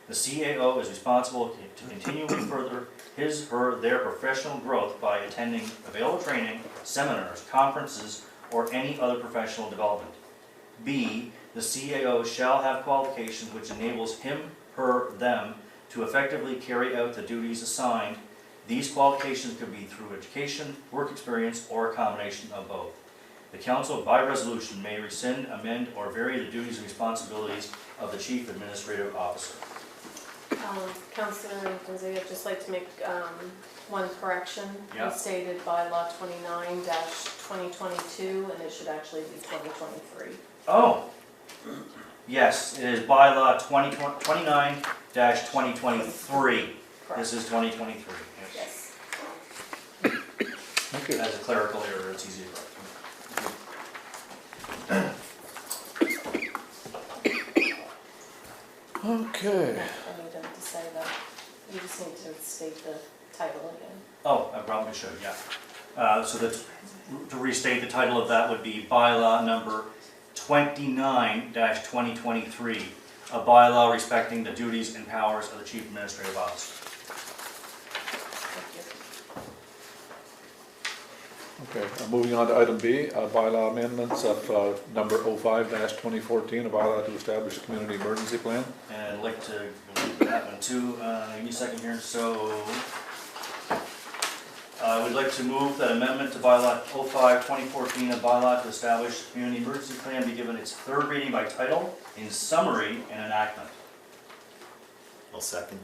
The CAO is responsible to continually further their professional growth by attending available training, seminars, conferences, or any other professional development. B, the CAO shall have qualifications which enables him, her, them to effectively carry out the duties assigned. These qualifications could be through education, work experience, or a combination of both. The council, by resolution, may rescind, amend, or vary the duties and responsibilities of the Chief Administrative Officer. Councillor Lindsay, I'd just like to make one correction. Yeah. You stated bylaw 29-2022, and it should actually be 2023. Oh, yes, it is bylaw 29-2023. This is 2023. Yes. Thank you. As a clerical error, it's easy to correct. Okay. I need him to say that. You just need to state the title again. Oh, I probably should, yeah. So to restate, the title of that would be bylaw number 29-2023, a bylaw respecting the duties and powers of the Chief Administrative Officer. Thank Okay, moving on to item B, bylaw amendments of number 05-2014, a bylaw to establish a community emergency plan. And I'd like to go into that one too. Give me a second here. So I would like to move that amendment to bylaw 05-2014, a bylaw to establish a community emergency plan, be given its third reading by title, in summary, and enactment. I'll second.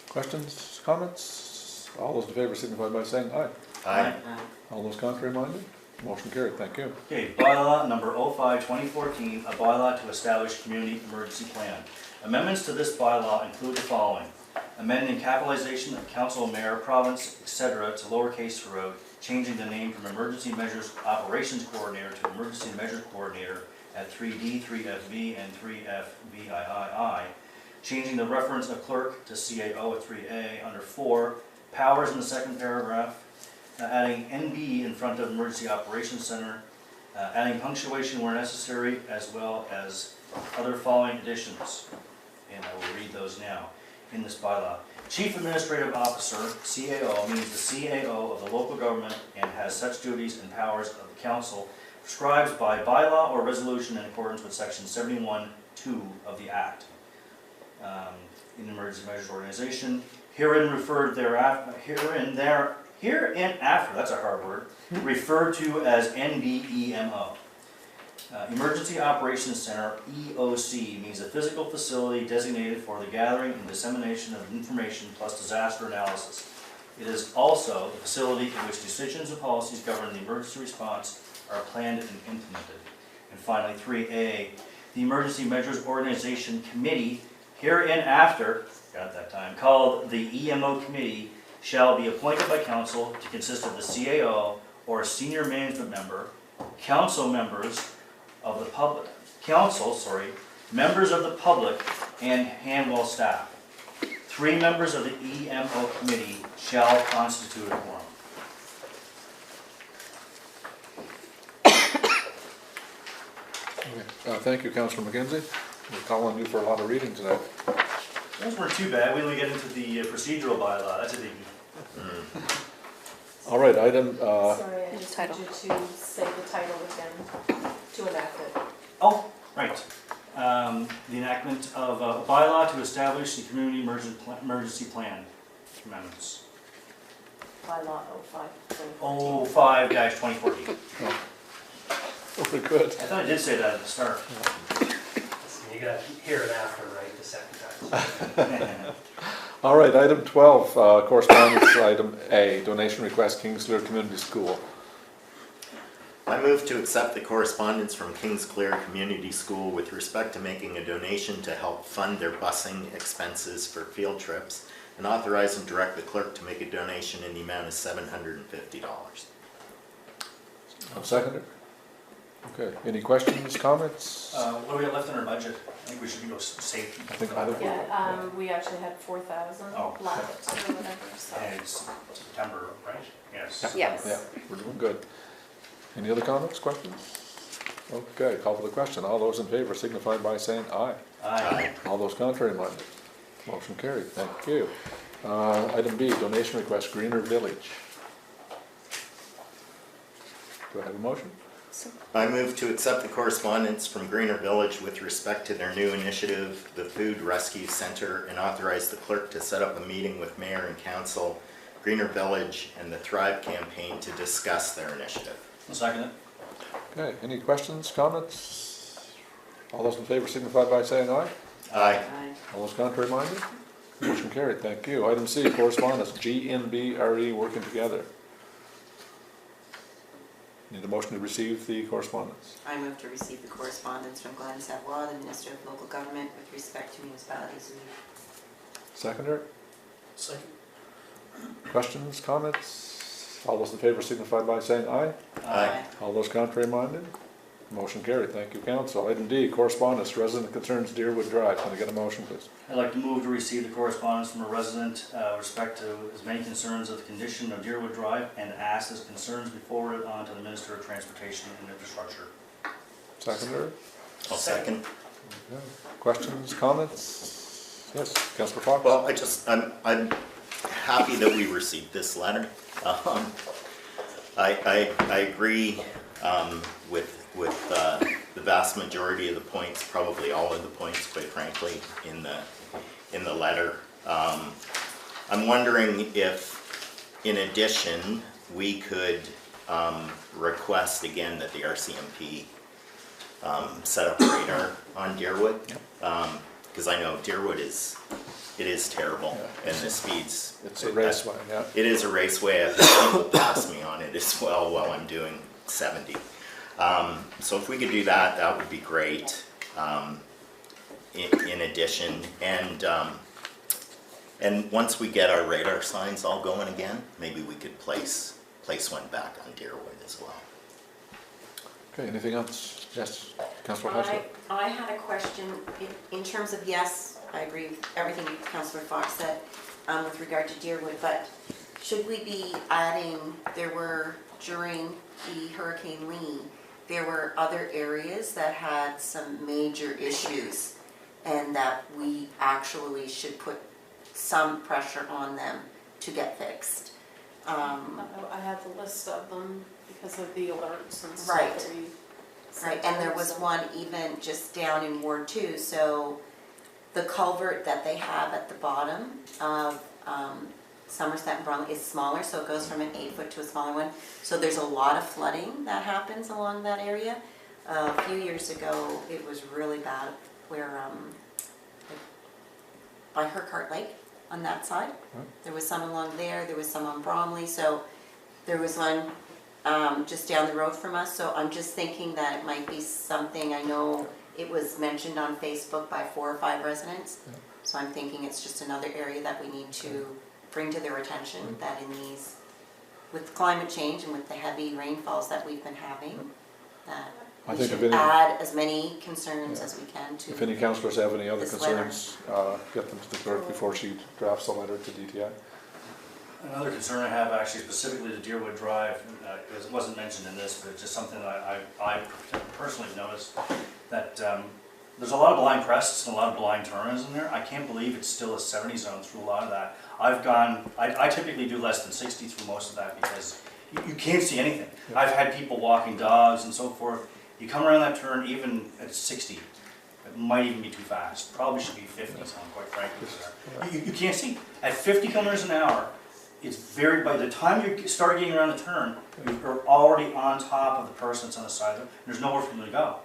Questions, comments? All those in favor signify by saying aye. Aye. All those contrary minded? Motion carried, thank you. Okay, bylaw number 05-2014, a bylaw to establish community emergency plan. Amendments to this bylaw include the following. Amending capitalization of council, mayor, province, etc. to lowercase throughout, changing the name from Emergency Measures Operations Coordinator to Emergency Measures Coordinator at 3D, 3FV, and 3FVII. Changing the reference of clerk to CAO at 3A under 4. Powers in the second paragraph. Adding NB in front of Emergency Operations Center. Adding punctuation where necessary, as well as other following additions. And I will read those now in this bylaw. Chief Administrative Officer, CAO, means the CAO of the local government and has such duties and powers of the council prescribed by bylaw or resolution in accordance with section 71(2) of the Act. In Emergency Measures Organization, herein after, that's a hard word, referred to as NBEMO. Emergency Operations Center, EOC, means a physical facility designated for the gathering and dissemination of information plus disaster analysis. It is also the facility in which decisions and policies governing the emergency response are planned and implemented. And finally, 3A, the Emergency Measures Organization Committee, hereinafter, got that time, called the EMO Committee, shall be appointed by council to consist of the CAO or a senior management member, council members of the public, members of the public, and Hanwell staff. 3 members of the EMO committee shall constitute a quorum. Okay. Thank you, Councillor McKenzie. We're calling you for a lot of reading tonight. Those weren't too bad. We only get into the procedural bylaw. That's a biggie. All right, item, Sorry, I just Title. need you to say the title again, to enact it. Oh, right. The enactment of a bylaw to establish the community emergency plan amendments. Bylaw 05-2014. 05-2014. very good. I thought I did say that at the start. Listen, you got here and after, right, the second time. All right, item 12, correspondence, item A, donation request, Kingsclear Community School. I move to accept the correspondence from Kingsclear Community School with respect to making a donation to help fund their busing expenses for field trips, and authorize and direct the clerk to make a donation in the amount of $750. I'll second it. Okay, any questions, comments? What do we got left in our budget? I think we should go safe. I think Yeah, we actually had 4,000 Oh. left or whatever, so. And it's September, right? Yes. Yes. Yeah, we're doing good. Any other comments, questions? Okay, call for the question. All those in favor signify by saying aye. Aye. All those contrary minded. Motion carried, thank you. Item B, donation request, Greener Village. Do I have a motion? I move to accept the correspondence from Greener Village with respect to their new initiative, the Food Rescue Center, and authorize the clerk to set up a meeting with mayor and council, Greener Village, and the Thrive campaign to discuss their initiative. I'll second it. Okay, any questions, comments? All those in favor signify by saying aye. Aye. All those contrary minded? Motion carried, thank you. Item C, correspondence, GNBRE working together. Need a motion to receive the correspondence. I move to receive the correspondence from Glenn Savoie, the Minister of Local Government, with respect to municipalities. Seconder? Second. Questions, comments? All those in favor signify by saying aye. Aye. All those contrary minded? Motion carried, thank you, council. Item D, correspondence, resident concerns Deerwood Drive. Can I get a motion, please? I'd like to move to receive the correspondence from a resident with respect to as many concerns of the condition of Deerwood Drive, and ask his concerns be forwarded on to the Minister of Transportation and Infrastructure. Seconder? I'll second. Okay. Questions, comments? Yes, Councillor Fox? Well, I'm happy that we received this letter. I agree with the vast majority of the points, probably all of the points, quite frankly, in the letter. I'm wondering if, in addition, we could request again that the RCMP set up radar on Deerwood, because I know Deerwood is terrible, and the speeds. It's a raceway, yeah. It is a raceway. I've had people pass me on it as well while I'm doing 70. So if we could do that, that would be great. In addition, and once we get our radar signs all going again, maybe we could place one back on Deerwood as well. Okay, anything else? Yes, Councillor Haslett? I had a question in terms of, yes, I agree with everything Councillor Fox said with regard to Deerwood, but should we be adding, during the Hurricane Lee, there were other areas that had some major issues and that we actually should put some pressure on them to get fixed. I have the list of them because of the alerts and stuff. Right. that we Right, sent and there out, was so- one even just down in Ward 2, so the culvert that they have at the bottom of Somerset and Bromley is smaller, so it goes from an 8-foot to a smaller one. So there's a lot of flooding that happens along that area. A few years ago, it was really bad where, by Hercart Lake on that side. There was some along there was some on Bromley, so there was one just down the road from us, so I'm just thinking that it might be something, I know it was mentioned on Facebook by 4 or 5 residents, so I'm thinking it's just another area that we need to bring to their attention, that in these, with climate change and with the heavy rainfalls that we've been having, that I we think if should any- add as many concerns as we can to. If any councillors have any other This letter. concerns, get them to the clerk before she drafts a letter to DTI. Another concern I have actually specifically to Deerwood Drive, because it wasn't mentioned in this, but it's just something that I personally noticed, that there's a lot of blind crests and a lot of blind turners in there. I can't believe it's still a 70 zone through a lot of that. I typically do less than 60 through most of that because you can't see anything. I've had people walking dogs and so forth. You come around that turn, even at 60, it might even be too fast. Probably should be 50 zone, quite frankly. There. You can't see. At 50 kilometers an hour, it's very, by the time you start getting around the turn, you're already on top of the person that's on the side of them. There's nowhere for them to go,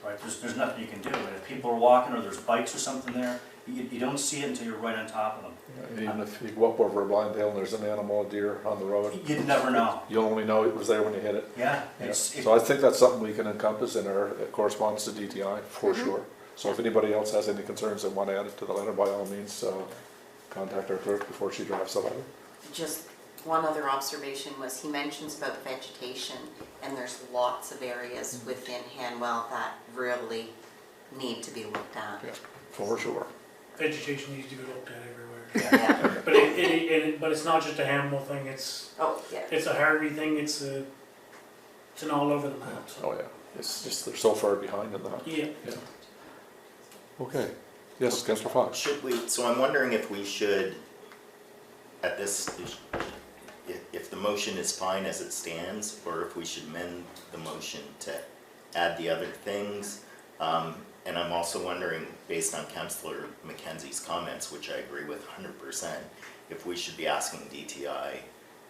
right? There's nothing you can do. And if people are walking or there's bikes or something there, you don't see it until you're right on top of them. Even if you go up over a blind hill and there's an animal, a deer on the road. You'd never know. You'll only know it was there when you hit it. Yeah. Yeah. So I think that's something we can encompass in our correspondence to DTI, for sure. So if anybody else has any concerns and want to add it to the letter, by all means, contact our clerk before she drafts the letter. Just one other observation was he mentions about vegetation, and there's lots of areas within Hanwell that really need to be looked at. Yeah, for sure. Vegetation needs to be looked at everywhere. Yeah. But it's not just a Hamwell thing. It's Yeah. a Harvey thing. It's an all over the map. So. Oh, yeah. It's just they're so far behind in that. Yeah. Yeah. Okay. Yes, Councillor Fox. Should we, so I'm wondering if we should, at this, if the motion is fine as it stands, or if we should amend the motion to add the other things. And I'm also wondering, based on Councillor Mackenzie's comments, which I agree with 100%, if we should be asking DTI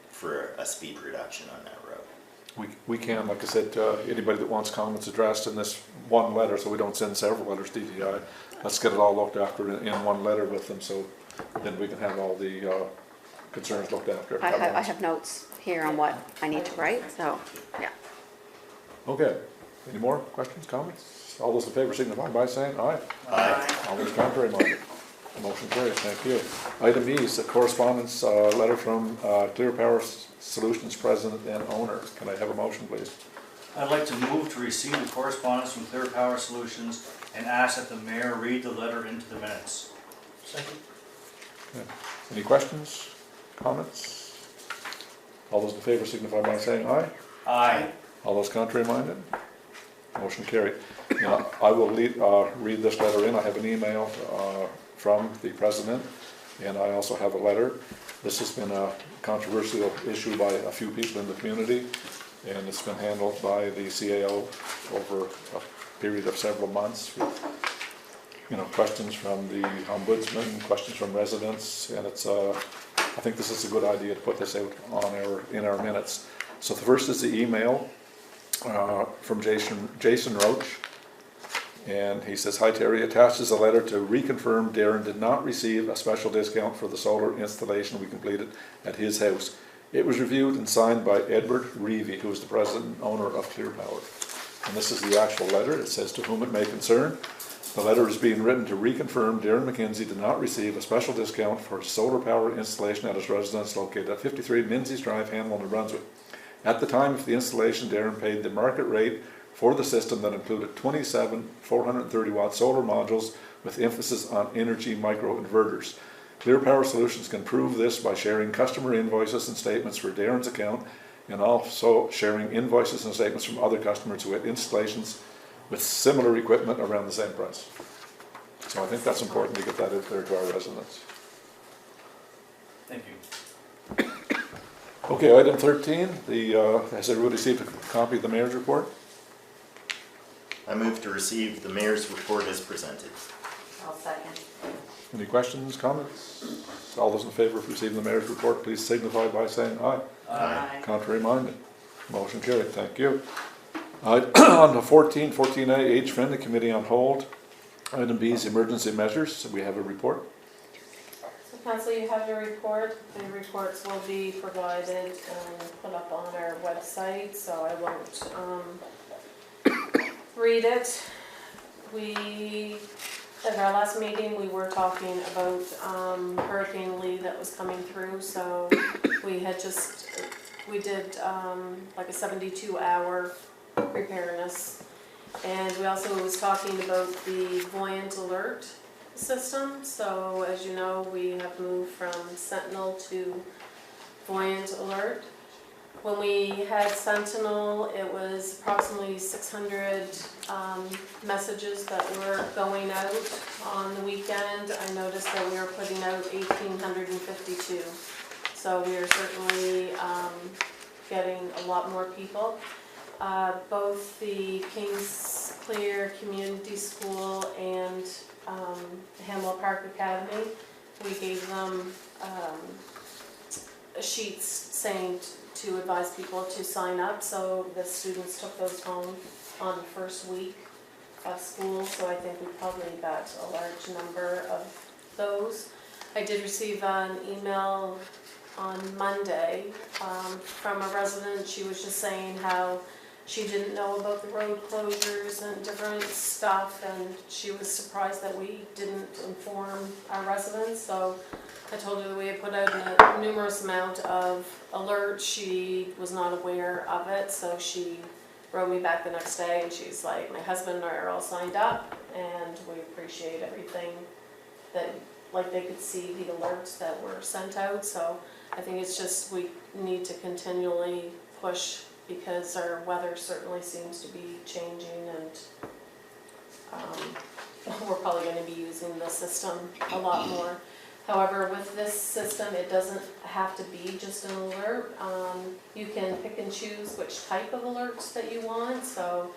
for a speed reduction on that road. We can, like I said, anybody that wants comments addressed in this one letter, so we don't send several letters to DTI. Let's get it all looked after in one letter with them, so then we can have all the concerns looked after. I have notes here on what I need to write, so, yeah. Okay. Any more questions, comments? All those in favor signify by saying aye. Aye. All those contrary minded. Motion carries. Thank you. Item E is a correspondence letter from Clear Power Solutions President and Owner. Can I have a motion, please? I'd like to move to receive the correspondence from Clear Power Solutions and ask that the mayor read the letter into the minutes. Second. Yeah. Any questions, comments? All those in favor signify by saying aye. Aye. All those contrary minded? Motion carried. Now, I will read this letter in. I have an email from the president and I also have a letter. This has been a controversial issue by a few people in the community, and it's been handled by the CAO over a period of several months with, questions from the ombudsman, questions from residents, and it's, I think this is a good idea to put this out in our minutes. So the first is the email from Jason Roach. And he says, "Hi Terry, attaches a letter to reconfirm Darren did not receive a special discount for the solar installation we completed at his house. It was reviewed and signed by Edward Reevy, who is the president and owner of Clear Power." And this is the actual letter. It says, "To whom it may concern, the letter is being written to reconfirm Darren McKenzie did not receive a special discount for solar power installation at his residence located at 53 Menzies Drive, Hanwell, New Brunswick. At the time of the installation, Darren paid the market rate for the system that included 27 430-watt solar modules with emphasis on energy microinverters. Clear Power Solutions can prove this by sharing customer invoices and statements for Darren's account, and also sharing invoices and statements from other customers who had installations with similar equipment around the same price." So I think that's important to get that out there to our residents. Thank you. Okay, item 13, has everybody received a copy of the mayor's report? I move to receive the mayor's report as presented. I'll second. Any questions, comments? All those in favor of receiving the mayor's report, please signify by saying aye. Aye. Contrary minded. Motion carried, thank you. On to 14A, age-friendly committee on hold. Item B is emergency measures. We have a report. So council, you have your report. The reports will be provided and put up on our website, so I won't read it. At our last meeting, we were talking about Hurricane Lee that was coming through, so we did like a 72-hour preparedness. And we also was talking about the Voyant Alert system. So as you know, we have moved from Sentinel to Voyant Alert. When we had Sentinel, it was approximately 600 messages that were going out on the weekend. I noticed that we were putting out 1,852. So we are certainly getting a lot more people. Both the Kings Clear Community School and Hanwell Park Academy, we gave them sheets saying to advise people to sign up, so the students took those home on the first week of school, so I think we probably got a large number of those. I did receive an email on Monday from a resident. She was just saying how she didn't know about the road closures and different stuff, and she was surprised that we didn't inform our residents. So I told her that we had put out a numerous amount of alerts. She was not aware of it, so she wrote me back the next day and she's like, "My husband and I are all signed up and we appreciate everything that, like, they could see the alerts that were sent out." So I think it's just we need to continually push, because our weather certainly seems to be changing, and we're probably going to be using the system a lot more. However, with this system, it doesn't have to be just an alert. You can pick and choose which type of alerts that you want. So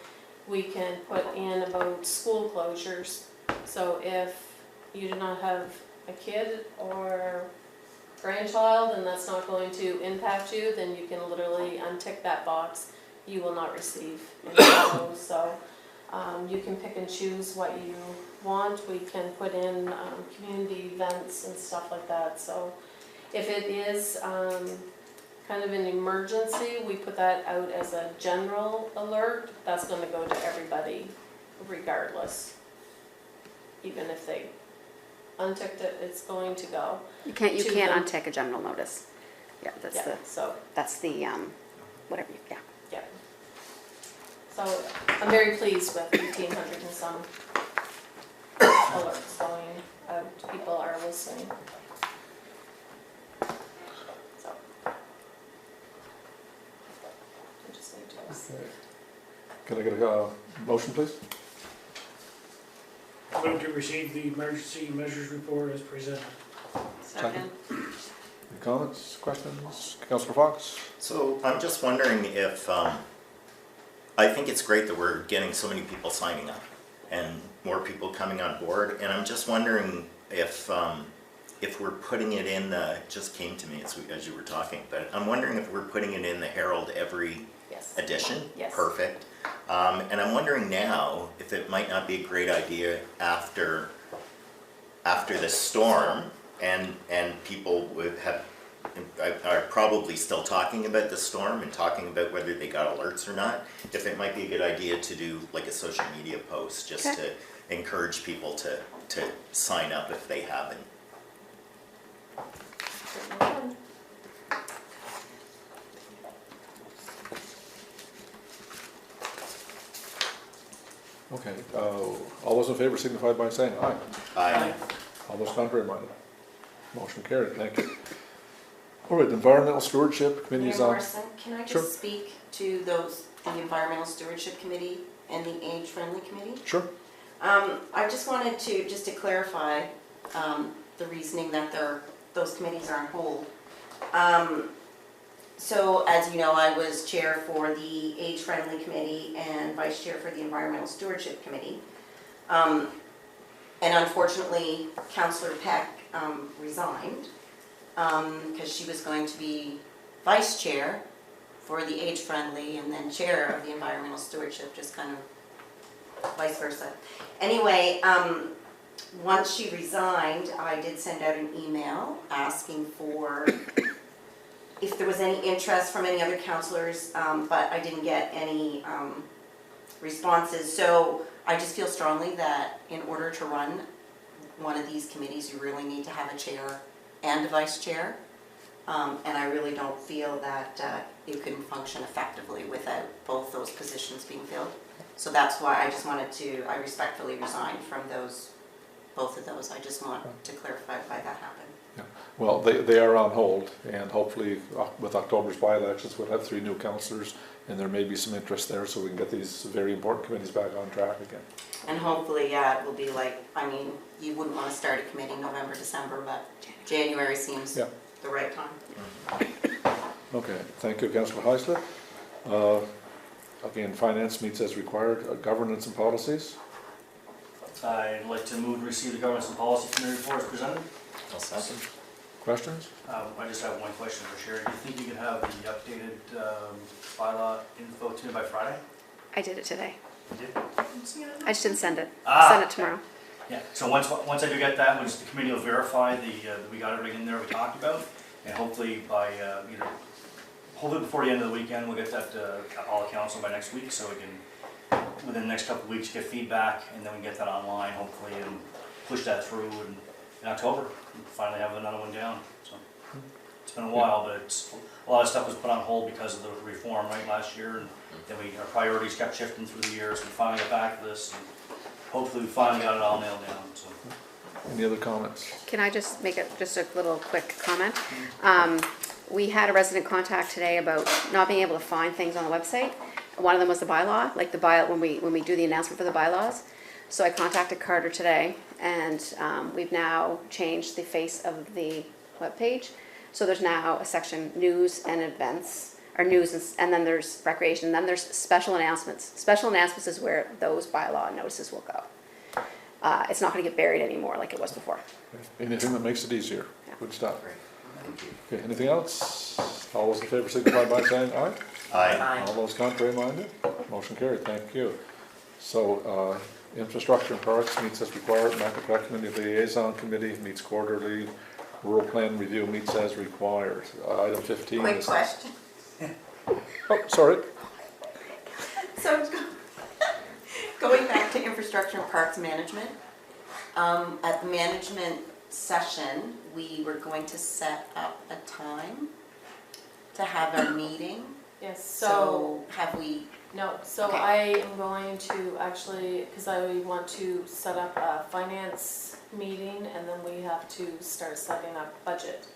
we can put in about school closures. So if you do not have a kid or grandchild and that's not going to impact you, then you can literally untick that box. You will not receive any of those. So you can pick and choose what you want. We can put in community events and stuff like that. So if it is kind of an emergency, we put that out as a general alert. That's going to go to everybody regardless. Even if they unticked it, it's going to go. You can't to them. untick a general notice. Yeah, that's the whatever. Yeah. Yeah. So I'm very pleased with 1,500 and some alerts going out. People are listening. So I just need to. Okay. Can I get a motion, please? Move to receive the emergency measures report as presented. Second. Any comments, questions? Councillor Fox? So I'm just wondering if, I think it's great that we're getting so many people signing up and more people coming on board, and I'm just wondering if we're putting it in the, it just came to me as you were talking, but I'm wondering if we're putting it in the Herald every Yes. edition? Yes. Perfect. And I'm wondering now if it might not be a great idea after the storm, and people would have, are probably still talking about the storm and talking about whether they got alerts or not, if it might be a good idea to do like a social media post, just Okay. to encourage people to sign up if they haven't. Okay, all those in favor signify by saying aye. Aye. All those contrary minded. Motion carried, thank you. All right, Environmental Stewardship Committee's Mayor on. Morrison, can I Sure. just speak to the Environmental Stewardship Committee and the Age Friendly Committee? Sure. I just wanted to clarify the reasoning that those committees are on hold. So as you know, I was chair for the Age Friendly Committee and vice chair for the Environmental Stewardship Committee. And unfortunately, Councillor Peck resigned because she was going to be vice chair for the Age Friendly and then chair of the Environmental Stewardship, just kind of vice versa. Anyway, once she resigned, I did send out an email asking for if there was any interest from any other councillors, but I didn't get any responses. So I just feel strongly that in order to run one of these committees, you really need to have a chair and a vice chair. And I really don't feel that you can function effectively without both those positions being filled. So that's why I just wanted to, I respectfully resigned from both of those. I just want to clarify why that happened. Yeah. Well, they are on hold, and hopefully with October's by-elections, we'll have 3 new councillors, and there may be some interest there, so we can get these very important committees back on track again. And hopefully, yeah, it will be like, I mean, you wouldn't want to start a committee November, December, but January seems Yeah. the right time. Okay, thank you, Councillor Heisler. Again, Finance meets as required. Governance and Policies? I'd like to move to receive the governance and policy committee report as presented. I'll second. Questions? I just have one question for Sherry. Do you think you can have the updated bylaw info to me by Friday? I did it today. You did? I just didn't send it. Ah, Send it tomorrow. Yeah, so once I do get that, the committee will verify that we got everything in there we talked about, and hopefully by, hopefully before the end of the weekend, we'll get that to all the council by next week, so we can, within the next couple of weeks, get feedback, and then we can get that online, hopefully, and push that through in October, and finally have another one down, so. It's been a while, but a lot of stuff was put on hold because of the reform, right, last year, and then our priorities kept shifting through the years, we finally got back to this, and hopefully we finally got it all nailed down, so. Any other comments? Can I just make just a little quick comment? We had a resident contact today about not being able to find things on the website. One of them was the bylaw, like when we do the announcement for the bylaws. So I contacted Carter today, and we've now changed the face of the webpage. So there's now a section news and events, or news, and then there's recreation, and then there's special announcements. Special announcements is where those bylaw notices will go. It's not going to get buried anymore like it was before. Anything that makes it easier. Yeah. Good stuff. Great, thank you. Okay, anything else? All those in favor signify by saying aye. Aye. All those contrary minded? Motion carried, thank you. So, Infrastructure and Parks meets as required. Macrotrack Committee Liaison Committee meets quarterly. Rural Plan Review meets as required. Item 15 Quick is... question. Oh, sorry. So going back to infrastructure and parks management, at the management session, we were going to set up a time to have our meeting. Yes, So have we, no, so Okay. I am going to actually, because I want to set up a finance meeting, and then we have to start setting up budget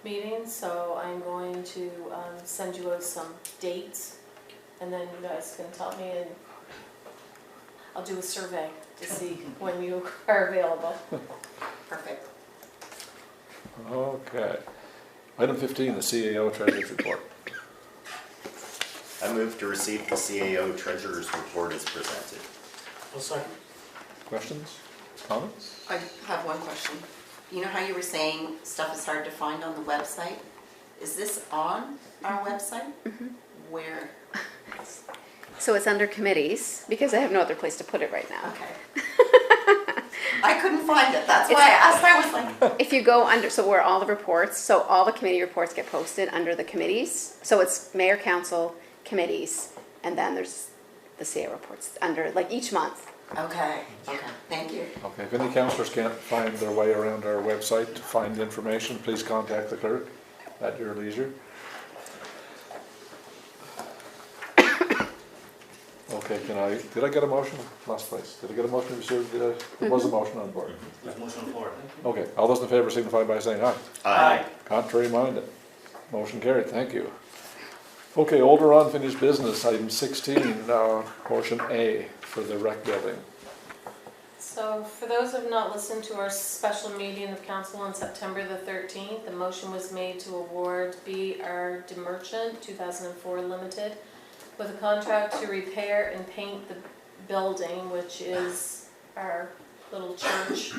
meetings, so I'm going to send you out some dates, and then you guys can tell me, and I'll do a survey to see when you are available. perfect. All Okay. Item 15, the CAO Treasurer's Report. I move to receive the CAO Treasurer's Report as presented. I'll second. Questions? Comments? I have one question. You know how you were saying stuff is hard to find on the website? Is this on our website? Where? So it's under committees, because I have no other place to put it right now. Okay. I couldn't find it, that's why I asked, I was like, If you go under, so where all the reports, so all the committee reports get posted under the committees. So it's mayor, council, committees, and then there's the CA reports under, like each month. okay, thank you. Okay, if any councillors can't find their way around our website to find information, please contact the clerk at your leisure. Okay, did I get a motion? Last place. Did I get a motion to receive? There was a motion on board. There's a motion on the floor. Okay, all those in favor signify by saying aye. Aye. Contrary minded. Motion carried, thank you. Okay, older unfinished business, item 16, portion A for the rec building. So for those who have not listened to our special meeting of council on September the 13th, the motion was made to award B.R. DeMerchant, 2004 Limited, with a contract to repair and paint the building, which is our little church.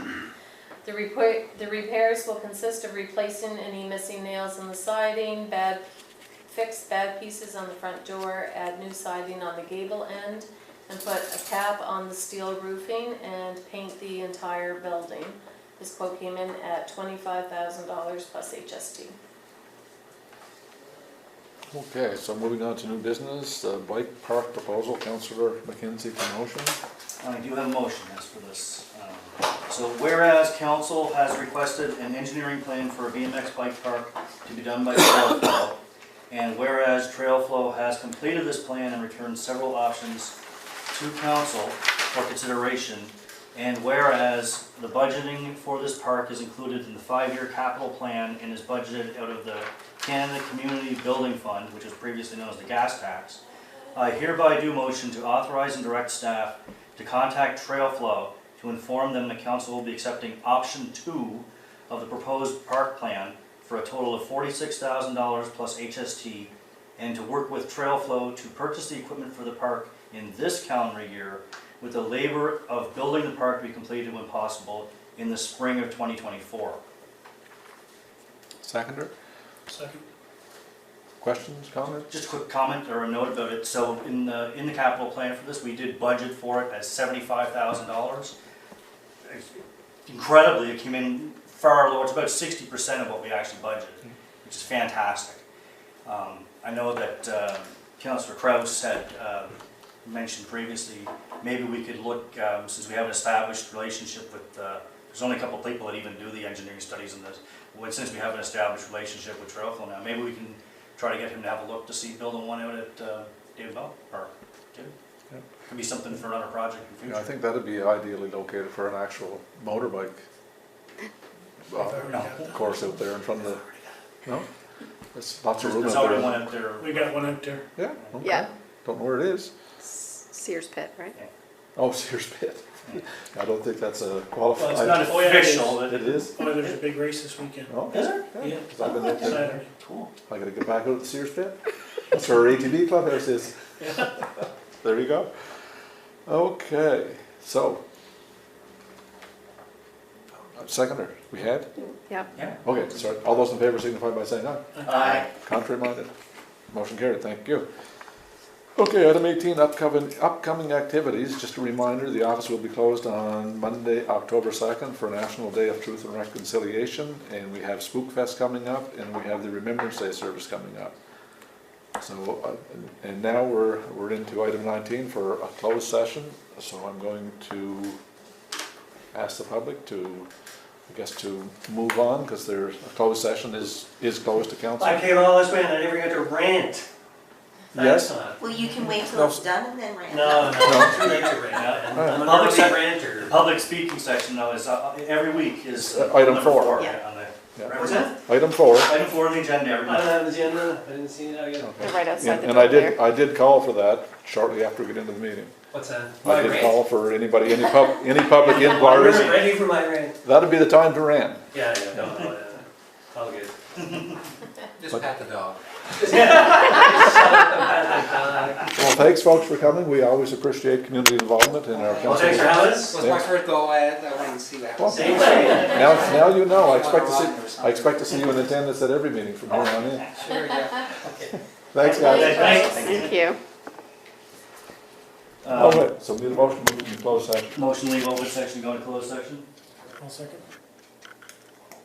The repairs will consist of replacing any missing nails in the siding, fix bad pieces on the front door, add new siding on the gable end, and put a cap on the steel roofing and paint the entire building. This quote came in at $25,000 plus HST. Okay, so moving on to new business, bike park proposal, Councillor McKenzie for motion. I do have a motion as for this. So whereas council has requested an engineering plan for a BMX bike park to be done by TrailFlow, and whereas TrailFlow has completed this plan and returned several options to council for consideration, and whereas the budgeting for this park is included in the 5-year capital plan and is budgeted out of the Canada Community Building Fund, which was previously known as the gas tax, I hereby do motion to authorize and direct staff to contact TrailFlow to inform them the council will be accepting option 2 of the proposed park plan for a total of $46,000 plus HST, and to work with TrailFlow to purchase the equipment for the park in this calendar year, with the labor of building the park to be completed when possible in the spring of 2024. Seconder, Second. questions, comments? Just a quick comment or a note about it. So in the capital plan for this, we did budget for it as $75,000. Incredibly, it came in far lower. It's about 60% of what we actually budgeted, which is fantastic. I know that Councillor Kraus had mentioned previously, maybe we could look, since we have an established relationship with, there's only a couple of people that even do the engineering studies in this. Well, since we have an established relationship with TrailFlow now, maybe we can try to get him to have a look to see building one out at David Bell Park. Yeah. Could be something for another project in the Yeah, I future. think that'd be ideally located for an actual motorbike course out there in front of the, no? There's lots of room There's out already there. one out there. We got one out there. Yeah, okay. Yeah. Don't know where it is. Sears Pit, right? Oh, Sears Pit. I don't think that's a qualified. Well, it's not Oh, yeah, it is. official, but It is? Oh, there's a big race this weekend. Oh, Is there? Yeah. 'Cause I've been out there. Saturday. Cool. I gotta get back out to the Sears Pit. That's where our ATV clubhouse is. There you go. Okay, so. Seconder, we had? Yep. Yeah. Okay, sorry. All those in favor signify by saying aye. Aye. Contrary minded? Motion carried, thank you. Okay, item 18, upcoming activities. Just a reminder, the office will be closed on Monday, October 2nd for National Day of Truth and Reconciliation, and we have Spook Fest coming up, and we have the Remembrance Day service coming up. So, and now we're into item 19 for a closed session, so I'm going to ask the public to, I guess, to move on, because there's a closed session is closed to council. I came all this way and I never got to rant. Yes. That's not. Well, you can wait till No. it's done and then rant. No, too late to rant. I'm an Public early sec- ranter. The public speaking section though is, every week is. Item number 4. Yeah. on the- Yeah. What's that? Item 4. Item 4 on the agenda every I don't month. have an agenda, I didn't see it, I got. They're right outside the And door I there. did call for that shortly after we get into the meeting. What's that? I My did rant? call for anybody, any public I'm inquiries. ready for my rant. That'd be the time to rant. Yeah, no, All good. Just pat the dog. Well, thanks folks for coming. We always appreciate community involvement in our council. Thanks for having us. Was my first go at, I wanted to see what Well, Same way. now you know, I expect to see you in attendance at every meeting from here on in. Sure, yeah. Thanks, guys. Thanks. Thank you. All right, so we need a motion to move into closed session. Motion to leave open section, go to closed section? I'll second.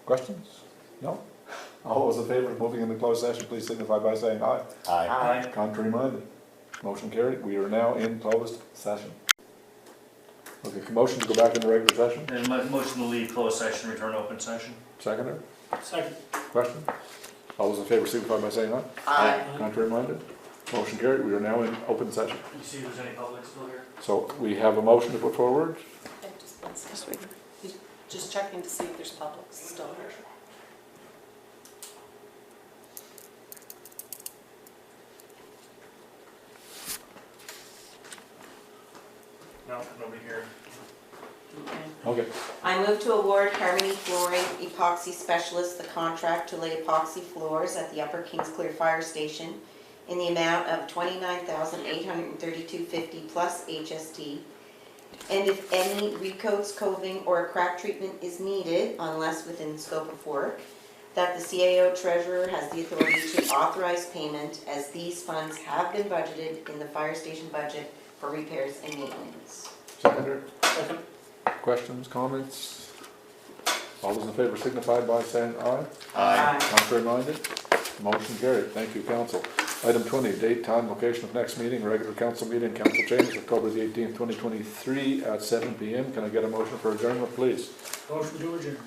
Questions? No? All those in favor of moving into closed session, please signify by saying aye. Aye. Aye. Contrary minded. Motion carried. We are now in closed session. Okay, motion to go back into regular session. And my motion to leave closed session, return to open session? Seconder? Second. Question? All those in favor signify by saying aye. Aye. Contrary minded. Motion carried. We are now in open session. You see if there's any public still here? So we have a motion to put forward. Just checking to see if there's public still here. No, nobody here. Okay. I move to award Harmony Flooring Epoxy Specialist the contract to lay epoxy floors at the Upper Kingsclear Fire Station in the amount of $29,832.50 plus HST. And if any recoats, coving, or crack treatment is needed, unless within scope of work, that the CAO treasurer has the authority to authorize payment, as these funds have been budgeted in the fire station budget for repairs and maintenance. Seconder? Second. Questions, comments? All those in favor signify by saying aye. Aye. Contrary minded? Motion carried. Thank you, council. Item 20, date, time, location of next meeting, regular council meeting, council chambers, October the 18th, 2023 at 7 p.m. Can I get a motion for adjournment, please? Motion to adjourn.